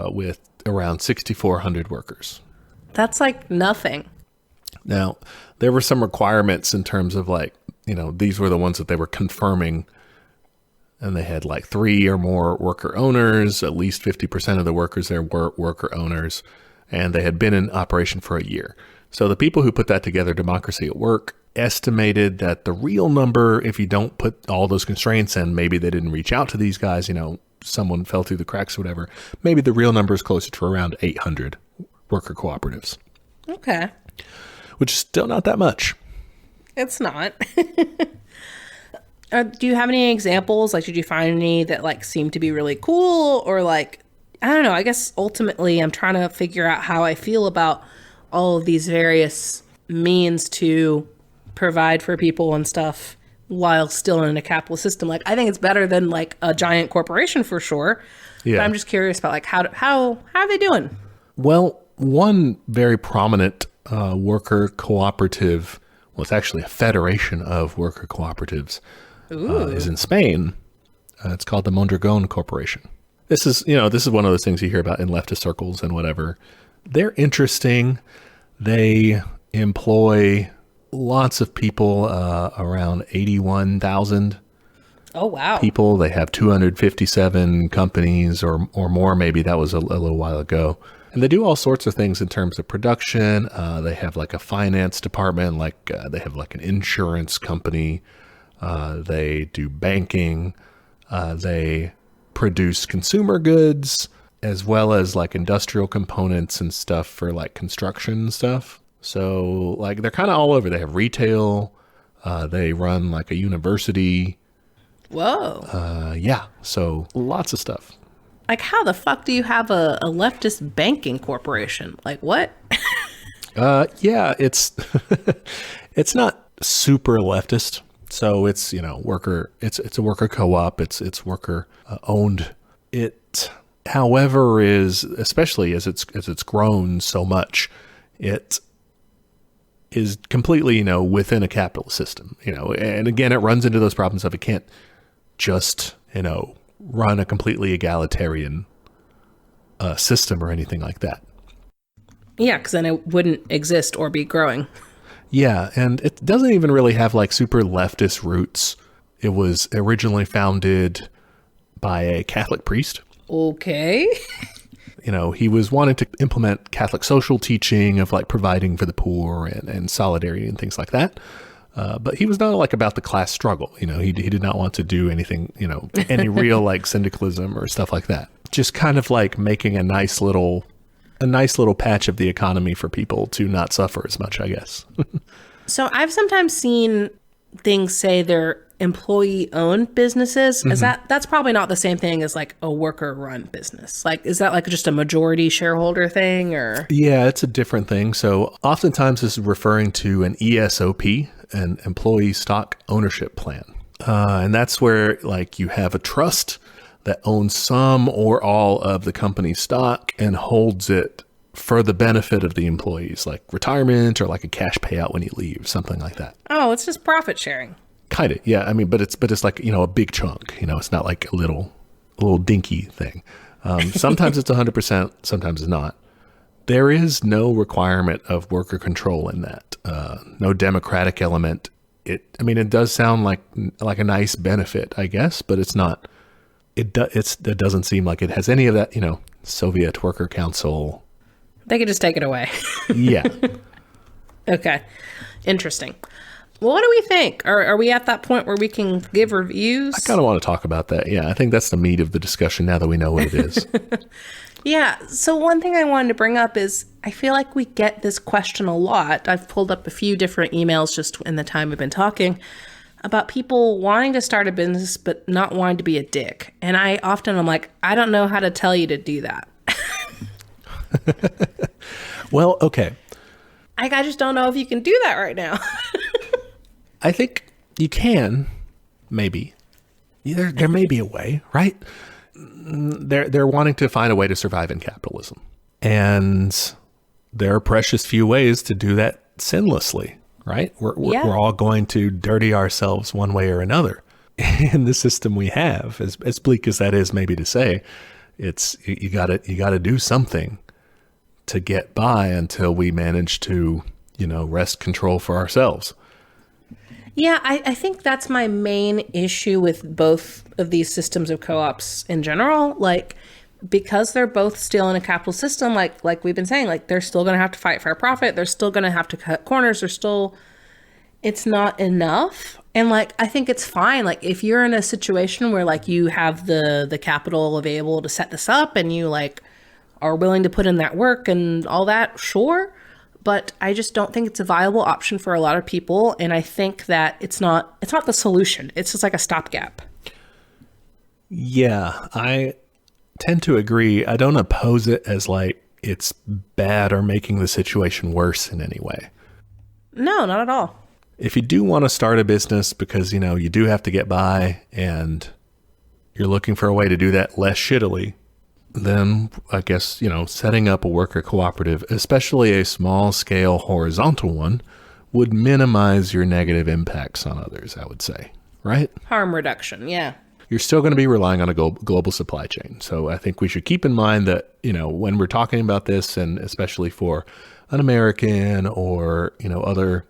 with around 6,400 workers. That's like nothing. Now, there were some requirements in terms of like, these were the ones that they were confirming, and they had like 3 or more worker owners. At least 50% of the workers there were worker owners, and they had been in operation for a year. So the people who put that together, Democracy at Work, estimated that the real number, if you don't put all those constraints in, maybe they didn't reach out to these guys, someone fell through the cracks or whatever, maybe the real number is closer to around 800 worker cooperatives. Okay. Which is still not that much. It's not. Do you have any examples? Like, did you find any that like seemed to be really cool, or like, I don't know, I guess ultimately I'm trying to figure out how I feel about all of these various means to provide for people and stuff while still in a capitalist system. Like, I think it's better than like a giant corporation for sure. Yeah. But I'm just curious about like how are they doing? Well, one very prominent worker cooperative, well, it's actually a federation of worker cooperatives, is in Spain. It's called the Mondragon Corporation. This is one of those things you hear about in leftist circles and whatever. They're interesting. They employ lots of people, around 81,000 Oh, wow. people. They have 257 companies or more. Maybe that was a little while ago. And they do all sorts of things in terms of production. They have like a finance department, they have like an insurance company. They do banking. They produce consumer goods as well as like industrial components and stuff for like construction stuff. So like they're kind of all over. They have retail. They run like a university. Whoa. Yeah. So lots of stuff. Like, how the fuck do you have a leftist banking corporation? Like, what? Yeah, it's it's not super leftist. So it's, worker, it's a worker co-op. It's worker owned. It, however, is, especially as it's grown so much, it is completely, within a capitalist system, and again, it runs into those problems of it can't just, run a completely egalitarian system or anything like that. Yeah, because then it wouldn't exist or be growing. Yeah, and it doesn't even really have like super leftist roots. It was originally founded by a Catholic priest. Okay. He was wanting to implement Catholic social teaching of like providing for the poor and solidarity and things like that. But he was not like about the class struggle. He did not want to do anything, any real like syndicalism or stuff like that. Just kind of like making a nice little patch of the economy for people to not suffer as much, I guess. So I've sometimes seen things say they're employee-owned businesses. Is that's probably not the same thing as like a worker-run business? Like, is that like just a majority shareholder thing, or? Yeah, it's a different thing. So oftentimes this is referring to an ESOP, an employee stock ownership plan. And that's where like you have a trust that owns some or all of the company's stock and holds it for the benefit of the employees, like retirement or like a cash payout when you leave, something like that. Oh, it's just profit sharing. Kind of, yeah. I mean, but it's like, a big chunk, it's not like a little dinky thing. Sometimes it's 100%, sometimes it's not. There is no requirement of worker control in that. No democratic element. It does sound like a nice benefit, I guess, but it's not. It doesn't seem like it has any of that, Soviet Worker Council. They could just take it away. Yeah. Okay. Interesting. Well, what do we think? Are we at that point where we can give reviews? I kind of want to talk about that. Yeah, I think that's the meat of the discussion now that we know what it is. Yeah. So one thing I wanted to bring up is I feel like we get this question a lot. I've pulled up a few different emails just in the time we've been talking about people wanting to start a business but not wanting to be a dick. And I'm like, I don't know how to tell you to do that. Well, okay. I just don't know if you can do that right now. I think you can, maybe. There may be a way, right? They're wanting to find a way to survive in capitalism. And there are precious few ways to do that sinlessly. right? Yeah. We're all going to dirty ourselves one way or another in the system we have. As bleak as that is, maybe to say, it's you got to do something to get by until we manage to, wrest control for ourselves. Yeah, I think that's my main issue with both of these systems of co-ops in general. Like, because they're both still in a capital system, like we've been saying, like they're still going to have to fight for a profit. They're still going to have to cut corners. It's not enough. And like, I think it's fine. Like if you're in a situation where like you have the capital available to set this up and you like are willing to put in that work and all that, sure. But I just don't think it's a viable option for a lot of people. And I think that it's not the solution. It's just like a stopgap. Yeah, I tend to agree. I don't oppose it as like it's bad or making the situation worse in any way. No, not at all. If you do want to start a business because, you do have to get by and you're looking for a way to do that less shittily, then I guess, setting up a worker cooperative, especially a small scale horizontal one, would minimize your negative impacts on others, I would say, right? Harm reduction, yeah. You're still going to be relying on a global supply chain. So I think we should keep in mind that, when we're talking about this, and especially for an American or, other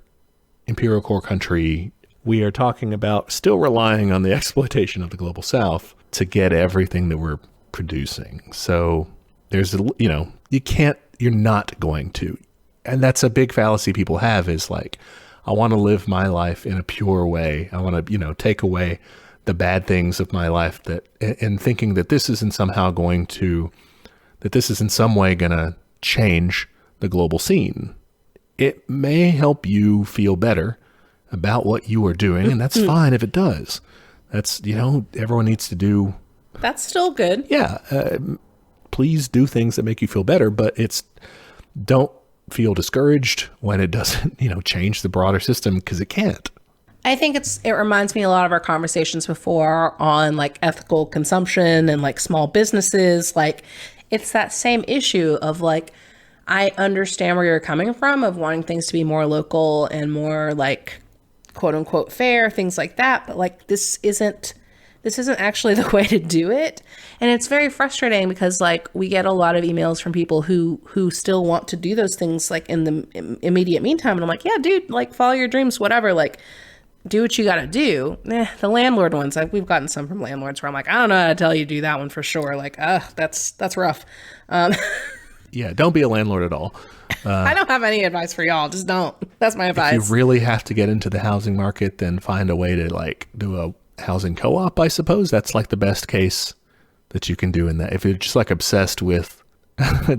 imperial core country, we are talking about still relying on the exploitation of the global south to get everything that we're producing. So there's you're not going to, and that's a big fallacy people have, is like, I want to live my life in a pure way. I want to, take away the bad things of my life, and thinking that this isn't some way going to change the global scene. It may help you feel better about what you are doing, and that's fine if it does. That's, everyone needs to do. That's still good. Yeah. Please do things that make you feel better, but don't feel discouraged when it doesn't, change the broader system, because it can't. I think it reminds me a lot of our conversations before on like ethical consumption and like small businesses. Like it's that same issue of like, I understand where you're coming from of wanting things to be more local and more like quote unquote fair, things like that. But like, this isn't actually the way to do it. And it's very frustrating because like we get a lot of emails from people who still want to do those things like in the immediate meantime. And I'm like, yeah, dude, like follow your dreams, whatever, like do what you got to do. The landlord ones, we've gotten some from landlords where I'm like, I don't know how to tell you to do that one for sure. Like, that's rough. Yeah, don't be a landlord at all. I don't have any advice for y'all. Just don't. That's my advice. If you really have to get into the housing market, then find a way to like do a housing co-op, I suppose. That's like the best case that you can do in that. If you're just like obsessed with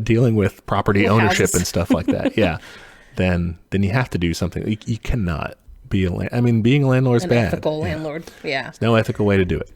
dealing with property ownership and stuff like that, yeah, then you have to do something. You cannot be being a landlord is bad. Ethical landlord, yeah. There's no ethical way to do it.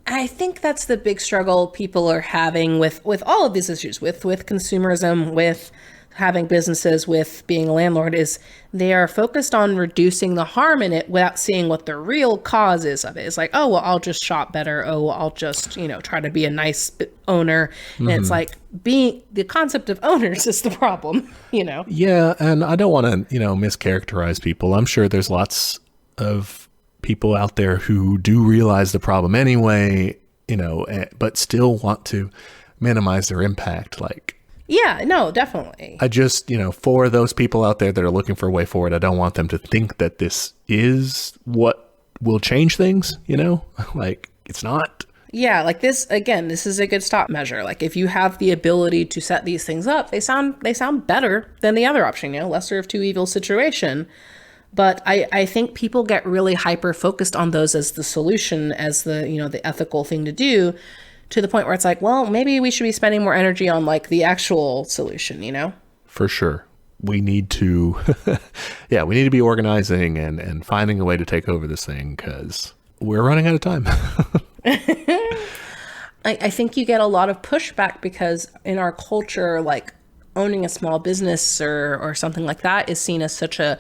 I think that's the big struggle people are having with all of these issues, with consumerism, with having businesses, with being a landlord, is they are focused on reducing the harm in it without seeing what the real cause is of it. It's like, oh, well, I'll just shop better. Oh, well, I'll just, try to be a nice owner. And it's like the concept of owners is the problem, Yeah. And I don't want to, mischaracterize people. I'm sure there's lots of people out there who do realize the problem anyway, but still want to minimize their impact. Like, yeah, no, definitely. I just, for those people out there that are looking for a way forward, I don't want them to think that this is what will change things, like it's not. Yeah, like this is a good stop measure. Like if you have the ability to set these things up, they sound better than the other option, lesser of two evils situation. But I think people get really hyper focused on those as the solution, as the, the ethical thing to do, to the point where it's like, well, maybe we should be spending more energy on like the actual solution, For sure. We need to, we need to be organizing and finding a way to take over this thing because we're running out of time. I think you get a lot of pushback because in our culture, like owning a small business or something like that is seen as such an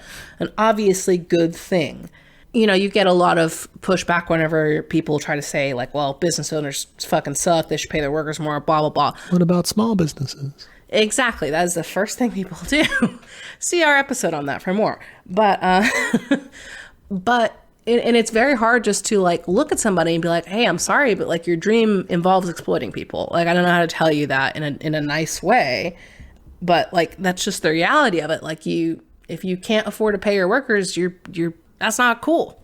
obviously good thing. You get a lot of pushback whenever people try to say like, well, business owners fucking suck. They should pay their workers more, blah, blah, blah. What about small businesses? Exactly. That is the first thing people do. See our episode on that for more. But, and it's very hard just to like look at somebody and be like, hey, I'm sorry, but like your dream involves exploiting people. Like, I don't know how to tell you that in a nice way, but like, that's just the reality of it. Like if you can't afford to pay your workers, that's not cool.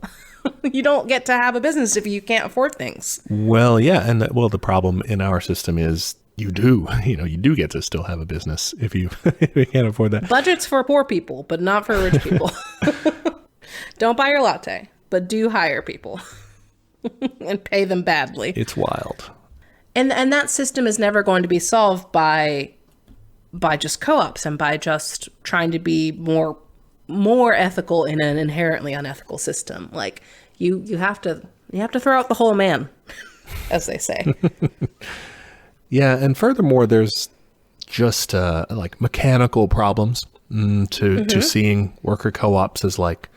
You don't get to have a business if you can't afford things. Well, yeah. And the problem in our system is you do get to still have a business if you, if you can't afford that. Budget's for poor people, but not for rich people. Don't buy your latte, but do hire people and pay them badly. It's wild. And that system is never going to be solved by just co-ops and by just trying to be more ethical in an inherently unethical system. Like you have to throw out the whole man, as they say. Yeah, and furthermore, there's just like mechanical problems to seeing worker co-ops as like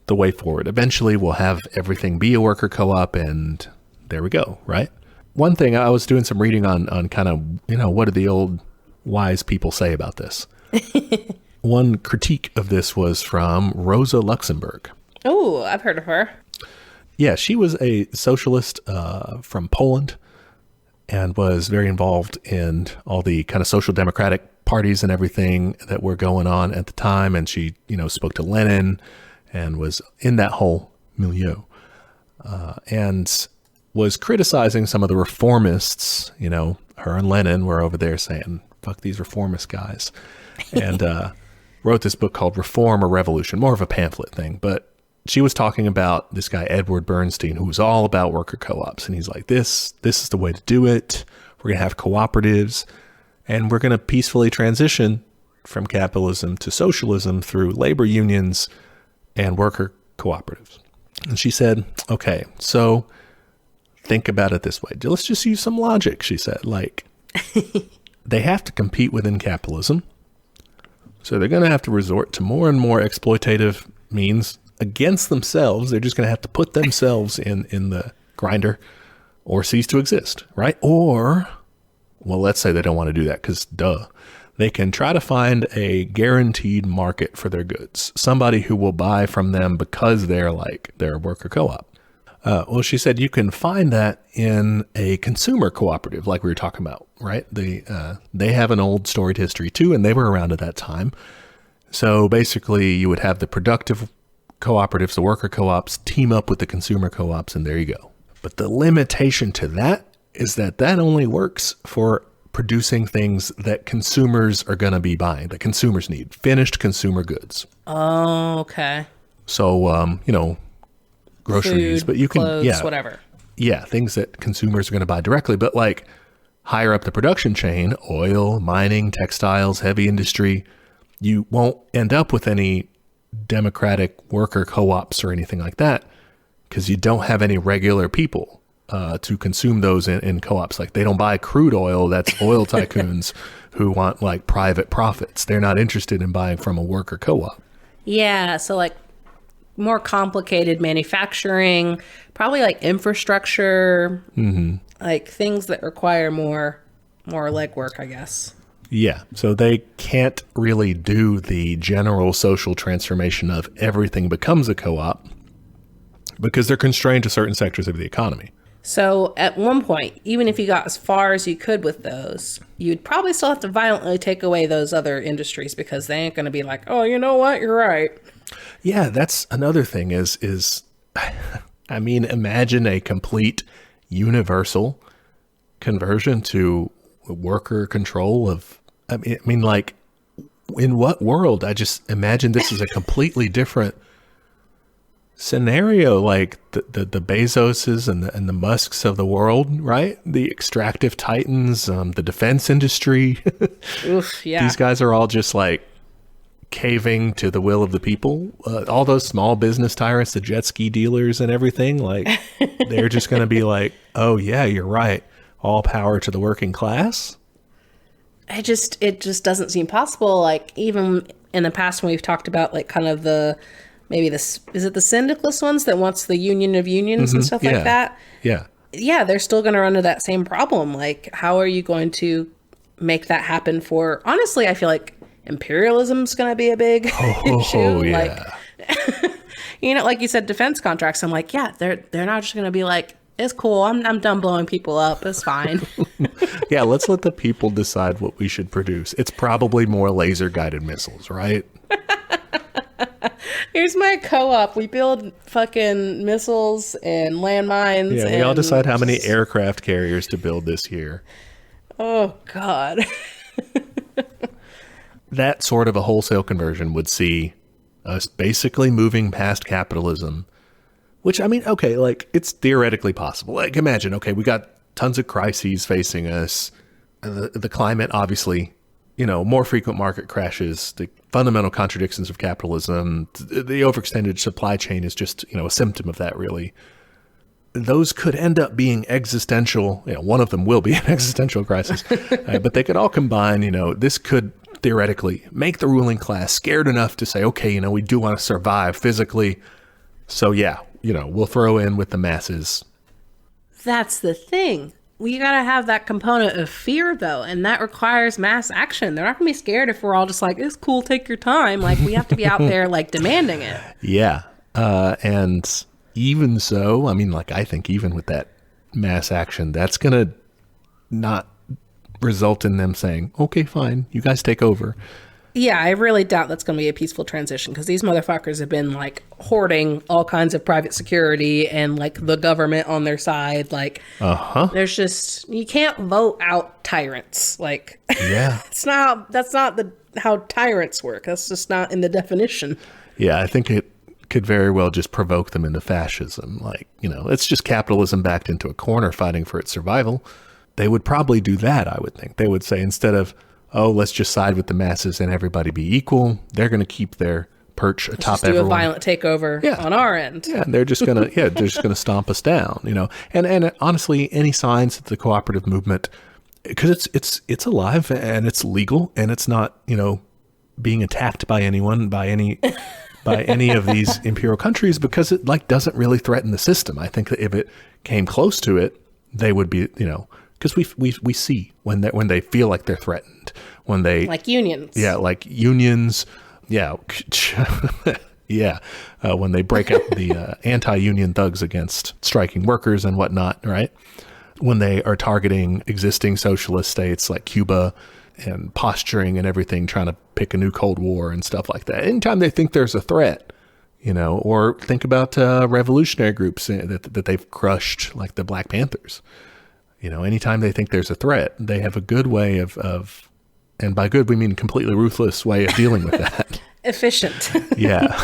the way forward. Eventually, we'll have everything be a worker co-op, and there we go, right? One thing, I was doing some reading on kind of, what did the old wise people say about this? One critique of this was from Rosa Luxemburg. Oh, I've heard of her. Yeah, she was a socialist from Poland and was very involved in all the kind of social democratic parties and everything that were going on at the time. And she, spoke to Lenin and was in that whole milieu, and was criticizing some of the reformists. Her and Lenin were over there saying, fuck these reformist guys. And wrote this book called Reform or Revolution, more of a pamphlet thing. But she was talking about this guy, Edward Bernstein, who was all about worker co-ops. And he's like, this is the way to do it. We're going to have cooperatives, and we're going to peacefully transition from capitalism to socialism through labor unions and worker cooperatives. And she said, okay, so think about it this way. Let's just use some logic, she said. Like, they have to compete within capitalism. So they're going to have to resort to more and more exploitative means against themselves. They're just going to have to put themselves in the grinder or cease to exist, right? Or, well, let's say they don't want to do that because they can try to find a guaranteed market for their goods. Somebody who will buy from them because they're a worker co-op. Well, she said you can find that in a consumer cooperative, like we were talking about, right? They have an old storied history too, and they were around at that time. So basically, you would have the productive cooperatives, the worker co-ops, team up with the consumer co-ops, and there you go. But the limitation to that is that only works for producing things that consumers are going to be buying, that consumers need, finished consumer goods. Oh, okay. So, groceries, food, but you can, clothes, whatever. Yeah, things that consumers are going to buy directly, but like higher up the production chain, oil, mining, textiles, heavy industry, you won't end up with any democratic worker co-ops or anything like that because you don't have any regular people to consume those in co-ops. Like they don't buy crude oil. That's oil tycoons who want like private profits. They're not interested in buying from a worker co-op. Yeah. So like more complicated manufacturing, probably like infrastructure, like things that require more legwork, I guess. Yeah. So they can't really do the general social transformation of everything becomes a co-op because they're constrained to certain sectors of the economy. So at one point, even if you got as far as you could with those, you'd probably still have to violently take away those other industries because they ain't going to be like, oh, you know what? You're right. Yeah, that's another thing is I mean, imagine a complete universal conversion to worker control of, I mean, like, in what world? I just imagine this is a completely different scenario, like the Bezoses and the Musks of the world, right? The extractive titans, the defense industry. Oof, yeah. These guys are all just like caving to the will of the people. All those small business tyrants, the jet ski dealers and everything, like they're just going to be like, oh yeah, you're right. All power to the working class. It just doesn't seem possible. Like even in the past when we've talked about like kind of is it the syndicalist ones that wants the union of unions and stuff like that? Yeah. Yeah, they're still going to run into that same problem. Like, how are you going to make that happen for, honestly, I feel like imperialism's going to be a big issue. Yeah. Like, you know, like you said, defense contracts. I'm like, yeah, they're not just going to be like, it's cool. I'm done blowing people up. It's fine. Yeah, let's let the people decide what we should produce. It's probably more laser guided missiles, right? Here's my co-op. We build fucking missiles and landmines. Yeah, we all decide how many aircraft carriers to build this year. Oh, God. That sort of a wholesale conversion would see us basically moving past capitalism, which, I mean, okay, like, it's theoretically possible. Like, imagine, okay, we got tons of crises facing us. The climate, obviously, you know, more frequent market crashes, the fundamental contradictions of capitalism, the overextended supply chain is just, you know, a symptom of that, really. Those could end up being existential. You know, one of them will be an existential crisis, but they could all combine. You know, this could theoretically make the ruling class scared enough to say, okay, you know, we do want to survive physically. So yeah, you know, we'll throw in with the masses. That's the thing. We got to have that component of fear, though, and that requires mass action. They're not going to be scared if we're all just like, it's cool, take your time. Like, we have to be out there, like, demanding it. Yeah. And even so, I mean, like, I think even with that mass action, that's going to not result in them saying, okay, fine, you guys take over. Yeah, I really doubt that's going to be a peaceful transition because these motherfuckers have been like hoarding all kinds of private security and like the government on their side. Like, there's just, you can't vote out tyrants. Like, yeah, that's not how tyrants work. That's just not in the definition. Yeah, I think it could very well just provoke them into fascism. Like, you know, it's just capitalism backed into a corner fighting for its survival. They would probably do that, I would think. They would say, instead of, oh, let's just side with the masses and everybody be equal, they're going to keep their perch atop everyone. Do a violent takeover on our end. Yeah, they're just going to they're just going to stomp us down, you know. And honestly, any signs that the cooperative movement, because it's alive and it's legal and it's not, you know, being attacked by anyone, by any of these imperial countries, because it like doesn't really threaten the system. I think that if it came close to it, they would be, you know, because we see when they feel like they're threatened, when they like unions. Yeah, like unions. Yeah, yeah. When they break up the anti-union thugs against striking workers and whatnot, right? When they are targeting existing socialist states like Cuba and posturing and everything, trying to pick a new Cold War and stuff like that. Anytime they think there's a threat, you know, or think about revolutionary groups that they've crushed, like the Black Panthers. You know, anytime they think there's a threat, they have a good way of, and by good, we mean completely ruthless way of dealing with that. Efficient. Yeah.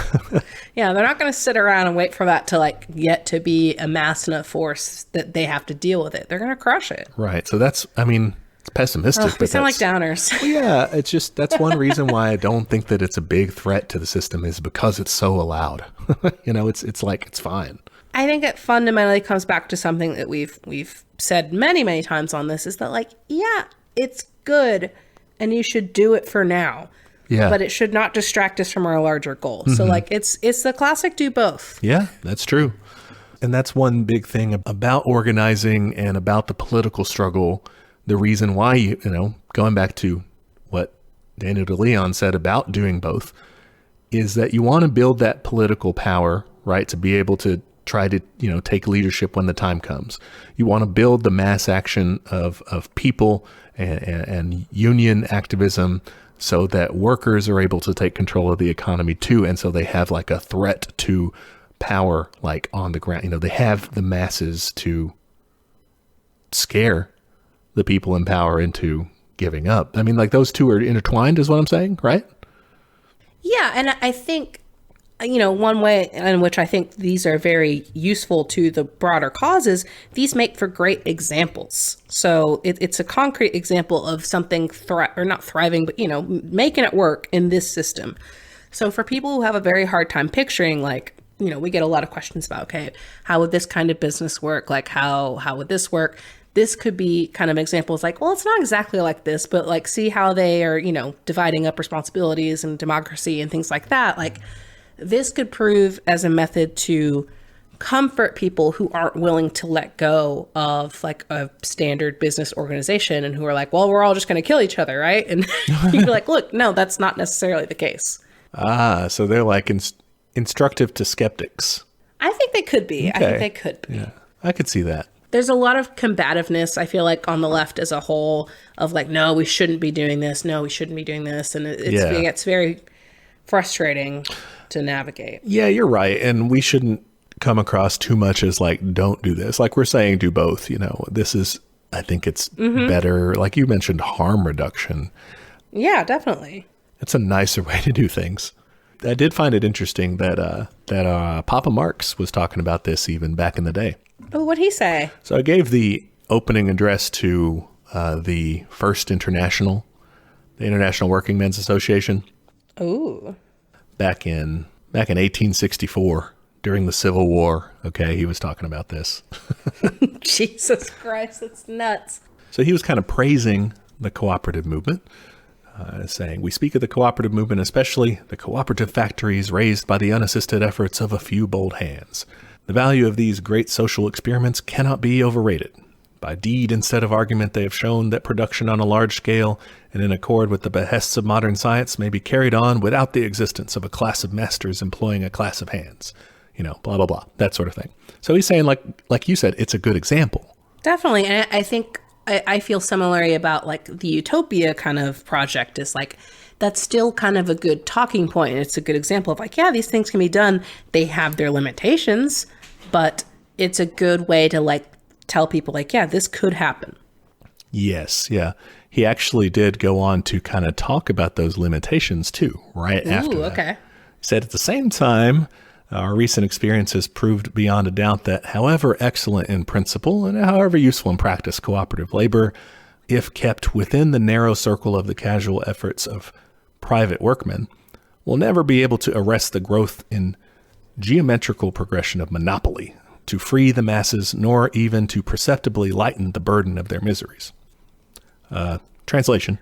Yeah, they're not going to sit around and wait for that to like get to be a mass enough force that they have to deal with it. They're going to crush it. Right. So that's, I mean, it's pessimistic. We sound like downers. Yeah, it's just, that's one reason why I don't think that it's a big threat to the system, is because it's so allowed. You know, it's like, it's fine. I think it fundamentally comes back to something that we've said many, many times on this, is that like, yeah, it's good and you should do it for now. Yeah. But it should not distract us from our larger goal. Mm-hmm. So like it's the classic do both. Yeah, that's true. And that's one big thing about organizing and about the political struggle. The reason why, you know, going back to what Daniel DeLeon said about doing both, is that you want to build that political power, right? To be able to try to, you know, take leadership when the time comes. You want to build the mass action of people and union activism so that workers are able to take control of the economy too. And so they have like a threat to power, like on the ground. You know, they have the masses to scare the people in power into giving up. I mean, like those two are intertwined is what I'm saying, right? Yeah. And I think, you know, one way in which I think these are very useful to the broader causes, these make for great examples. So it's a concrete example of something or not thriving, but, you know, making it work in this system. So for people who have a very hard time picturing, like, you know, we get a lot of questions about, okay, how would this kind of business work? Like, how would this work? This could be kind of examples like, well, it's not exactly like this, but like, see how they are, you know, dividing up responsibilities and democracy and things like that. Like, this could prove as a method to comfort people who aren't willing to let go of like a standard business organization and who are like, well, we're all just going to kill each other, right? And you're like, look, no, that's not necessarily the case. So they're like instructive to skeptics. I think they could be. Okay. I think they could be. Yeah, I could see that. There's a lot of combativeness, I feel like, on the left as a whole of like, no, we shouldn't be doing this. No, we shouldn't be doing this. And it's very frustrating to navigate. Yeah, you're right. And we shouldn't come across too much as like, don't do this. Like we're saying, do both. You know, this is, I think it's better. Like you mentioned, harm reduction. Yeah, definitely. It's a nicer way to do things. I did find it interesting that Papa Marx was talking about this even back in the day. Oh, what'd he say? So I gave the opening address to the First International, the International Working Men's Association. Ooh. Back in 1864, during the Civil War. Okay, he was talking about this. Jesus Christ, that's nuts. So he was kind of praising the cooperative movement, saying, we speak of the cooperative movement, especially the cooperative factories raised by the unassisted efforts of a few bold hands. The value of these great social experiments cannot be overrated. By deed instead of argument, they have shown that production on a large scale and in accord with the behests of modern science may be carried on without the existence of a class of masters employing a class of hands. You know, blah, blah, blah, that sort of thing. So he's saying, like you said, it's a good example. Definitely. And I think I feel similarly about like the Utopia kind of project is like, that's still kind of a good talking point. And it's a good example of like, yeah, these things can be done. They have their limitations, but it's a good way to like tell people like, yeah, this could happen. Yes. Yeah. He actually did go on to kind of talk about those limitations too, right after that. Okay. He said at the same time, our recent experiences proved beyond a doubt that however excellent in principle and however useful in practice cooperative labor, if kept within the narrow circle of the casual efforts of private workmen, will never be able to arrest the growth in geometrical progression of monopoly, to free the masses, nor even to perceptibly lighten the burden of their miseries. Translation.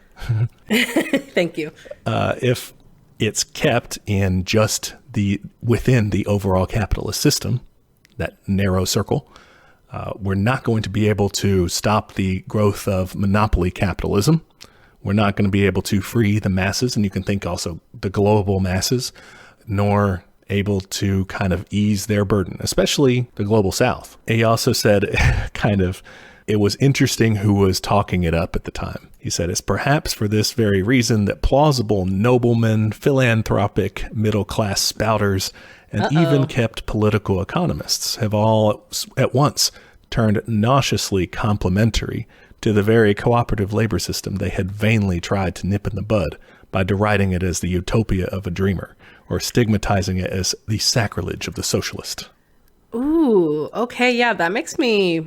Thank you. If it's kept in just within the overall capitalist system, that narrow circle, we're not going to be able to stop the growth of monopoly capitalism. We're not going to be able to free the masses, and you can think also the global masses, nor able to kind of ease their burden, especially the global south. He also said it was interesting who was talking it up at the time. He said, it's perhaps for this very reason that plausible noblemen, philanthropic middle-class spouters, and even kept political economists have all at once turned nauseously complimentary to the very cooperative labor system they had vainly tried to nip in the bud by deriding it as the utopia of a dreamer, or stigmatizing it as the sacrilege of the socialist. Ooh, okay, yeah, that makes me,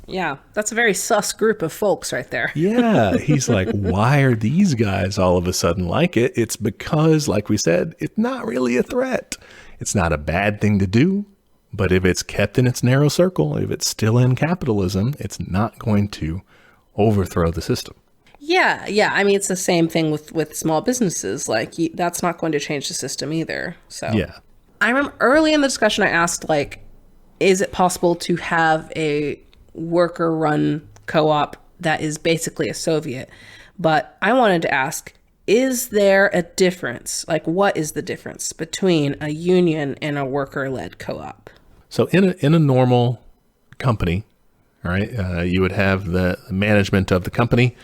yeah, that's a very sus group of folks right there. Yeah, he's like, why are these guys all of a sudden like it? It's because, like we said, it's not really a threat. It's not a bad thing to do, but if it's kept in its narrow circle, if it's still in capitalism, it's not going to overthrow the system. Yeah. I mean, it's the same thing with small businesses. Like, that's not going to change the system either. So Yeah. I remember early in the discussion, I asked, like, is it possible to have a worker-run co-op that is basically a Soviet? But I wanted to ask, is there a difference? Like, what is the difference between a union and a worker-led co-op? So in a normal company, all right, you would have the management of the company,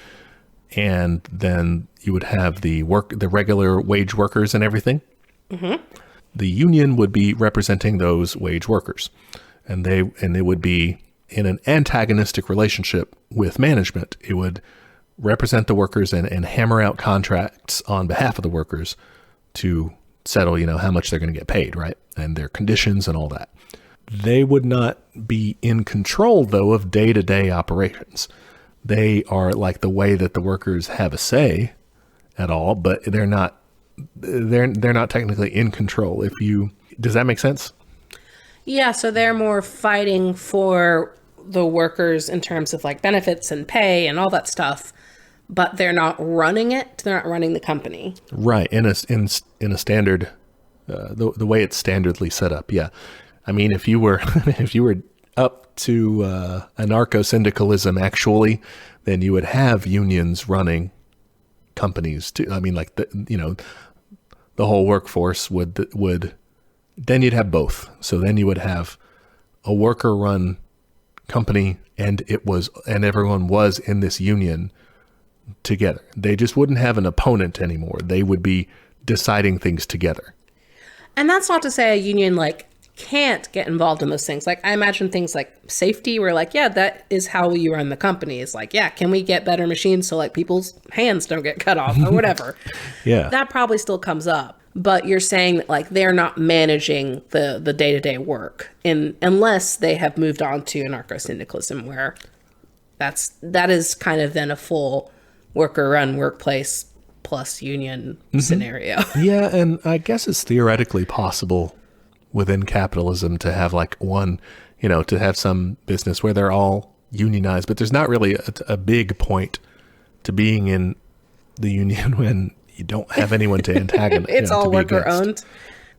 and then you would have the regular wage workers and everything. Mm-hmm. The union would be representing those wage workers, and they would be in an antagonistic relationship with management. It would represent the workers and hammer out contracts on behalf of the workers to settle, how much they're going to get paid, right? And their conditions and all that. They would not be in control, though, of day-to-day operations. They are like the way that the workers have a say at all, but they're not technically in control. Does that make sense? Yeah, so they're more fighting for the workers in terms of like benefits and pay and all that stuff, but they're not running it. They're not running the company. Right. In a standard, the way it's standardly set up. Yeah. I mean, if you were if you were up to anarcho-syndicalism actually, then you would have unions running companies too. I mean, like the whole workforce would then you'd have both. So then you would have a worker-run company, and everyone was in this union together. They just wouldn't have an opponent anymore. They would be deciding things together. And that's not to say a union like can't get involved in those things. Like, I imagine things like safety where like, yeah, that is how you run the company. It's like, yeah, can we get better machines so like people's hands don't get cut off or whatever? Yeah. That probably still comes up. But you're saying that like they're not managing the day-to-day work unless they have moved on to anarcho-syndicalism, where that is kind of then a full worker-run workplace plus union scenario. Yeah, and I guess it's theoretically possible within capitalism to have like one, to have some business where they're all unionized, but there's not really a big point to being in the union when you don't have anyone to antagonize. It's all worker owned.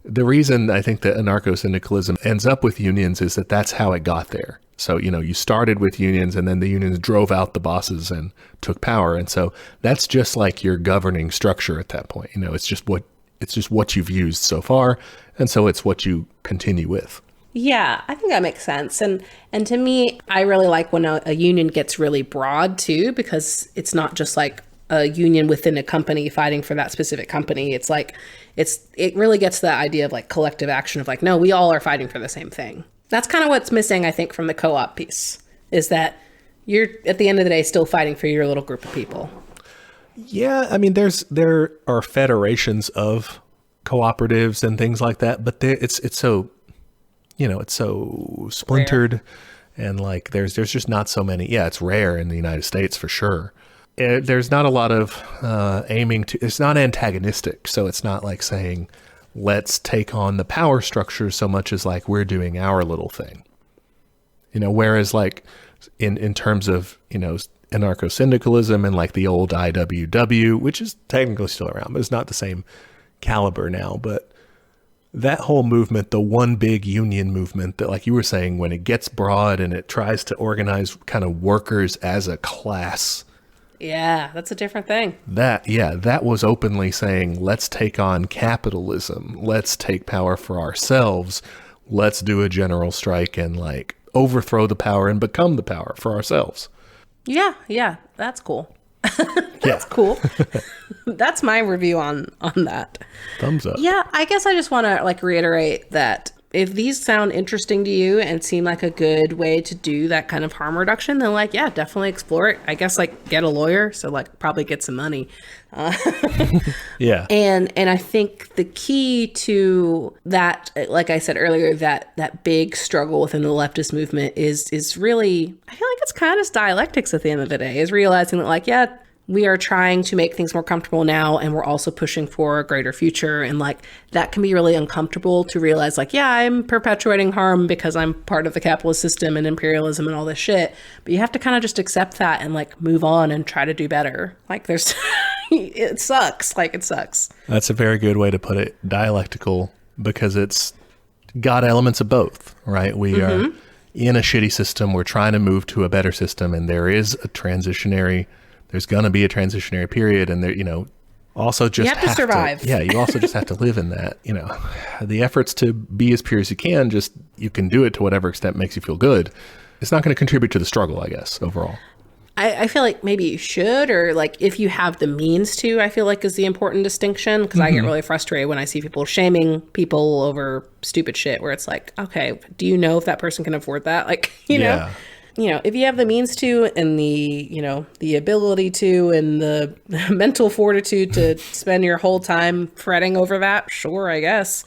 The reason I think that anarcho-syndicalism ends up with unions is that that's how it got there. So, you started with unions, and then the unions drove out the bosses and took power. And so that's just like your governing structure at that point. It's just what you've used so far. And so it's what you continue with. Yeah, I think that makes sense. And to me, I really like when a union gets really broad too, because it's not just like a union within a company fighting for that specific company. It's like, it really gets the idea of like collective action of like, no, we all are fighting for the same thing. That's kind of what's missing, I think, from the co-op piece, is that you're at the end of the day still fighting for your little group of people. Yeah, I mean, there are federations of cooperatives and things like that, but it's so, it's so splintered, rare. And like there's just not so many. Yeah, it's rare in the United States for sure. There's not a lot of aiming to. It's not antagonistic, so it's not like saying, let's take on the power structure so much as like we're doing our little thing. Whereas like in terms of anarcho-syndicalism and like the old IWW, which is technically still around, but it's not the same caliber now. But that whole movement, the one big union movement that, like you were saying, when it gets broad and it tries to organize kind of workers as a class. Yeah, that's a different thing. That was openly saying, let's take on capitalism. Let's take power for ourselves. Let's do a general strike and like overthrow the power and become the power for ourselves. Yeah, that's cool. That's cool. That's my review on that. Thumbs up. Yeah, I guess I just want to like reiterate that if these sound interesting to you and seem like a good way to do that kind of harm reduction, then like, yeah, definitely explore it. I guess like get a lawyer, so like probably get some money. Yeah. And I think the key to that, like I said earlier, that big struggle within the leftist movement is really, I feel like it's kind of dialectics at the end of the day, is realizing that like, yeah, we are trying to make things more comfortable now, and we're also pushing for a greater future. And like, that can be really uncomfortable to realize like, yeah, I'm perpetuating harm because I'm part of the capitalist system and imperialism and all this shit. But you have to kind of just accept that and like move on and try to do better. Like there's, it sucks. Like it sucks. That's a very good way to put it. Dialectical, because it's got elements of both, right? We are in a shitty system. We're trying to move to a better system. And there's going to be a transitionary period, and there, also just you have to survive. You also just have to live in that. The efforts to be as pure as you can, you can do it to whatever extent makes you feel good. It's not going to contribute to the struggle, I guess, overall. I feel like maybe you should, or like if you have the means to, I feel like is the important distinction, because I get really frustrated when I see people shaming people over stupid shit where it's like, okay, do you know if that person can afford that? Like, you know? If you have the means to and the ability to and the mental fortitude to spend your whole time fretting over that, sure, I guess.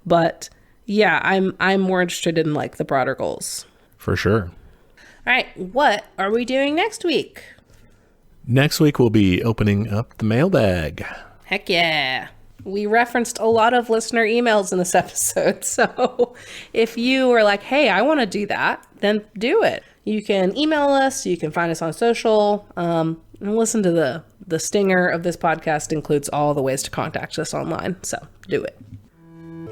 But yeah, I'm more interested in like the broader goals. For sure. All right, what are we doing next week? Next week we'll be opening up the mailbag. Heck yeah. We referenced a lot of listener emails in this episode. So if you were like, hey, I want to do that, then do it. You can email us. You can find us on social. And listen to the stinger of this podcast includes all the ways to contact us online. So do it.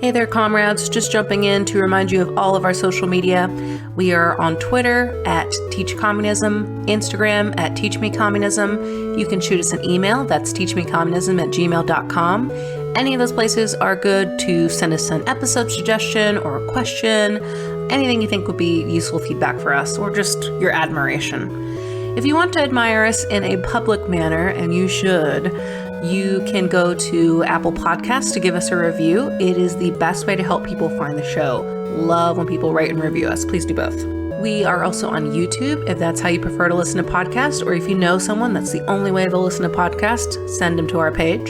Hey there, comrades. Just jumping in to remind you of all of our social media. We are on Twitter at teachcommunism, Instagram at teachmecommunism. You can shoot us an email. That's teachmecommunism@gmail.com. Any of those places are good to send us an episode suggestion or a question, anything you think would be useful feedback for us, or just your admiration. If you want to admire us in a public manner, and you should, you can go to Apple Podcasts to give us a review. It is the best way to help people find the show. Love when people rate and review us. Please do both. We are also on YouTube, if that's how you prefer to listen to podcasts, or if you know someone that's the only way they'll listen to podcasts, send them to our page.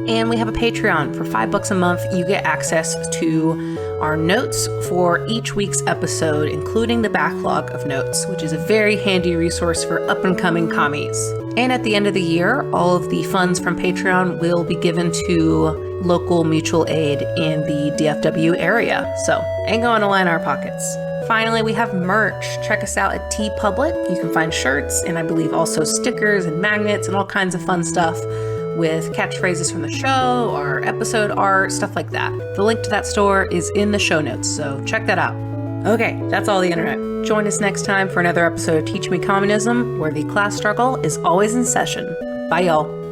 And we have a Patreon. For $5 a month, you get access to our notes for each week's episode, including the backlog of notes, which is a very handy resource for up-and-coming commies. And at the end of the year, all of the funds from Patreon will be given to local mutual aid in the DFW area. So, ain't going to line our pockets. Finally, we have merch. Check us out at TeePublic. You can find shirts and I believe also stickers and magnets and all kinds of fun stuff with catchphrases from the show or episode art, stuff like that. The link to that store is in the show notes, so check that out. Okay, that's all the internet. Join us next time for another episode of Teach Me Communism, where the class struggle is always in session. Bye, y'all.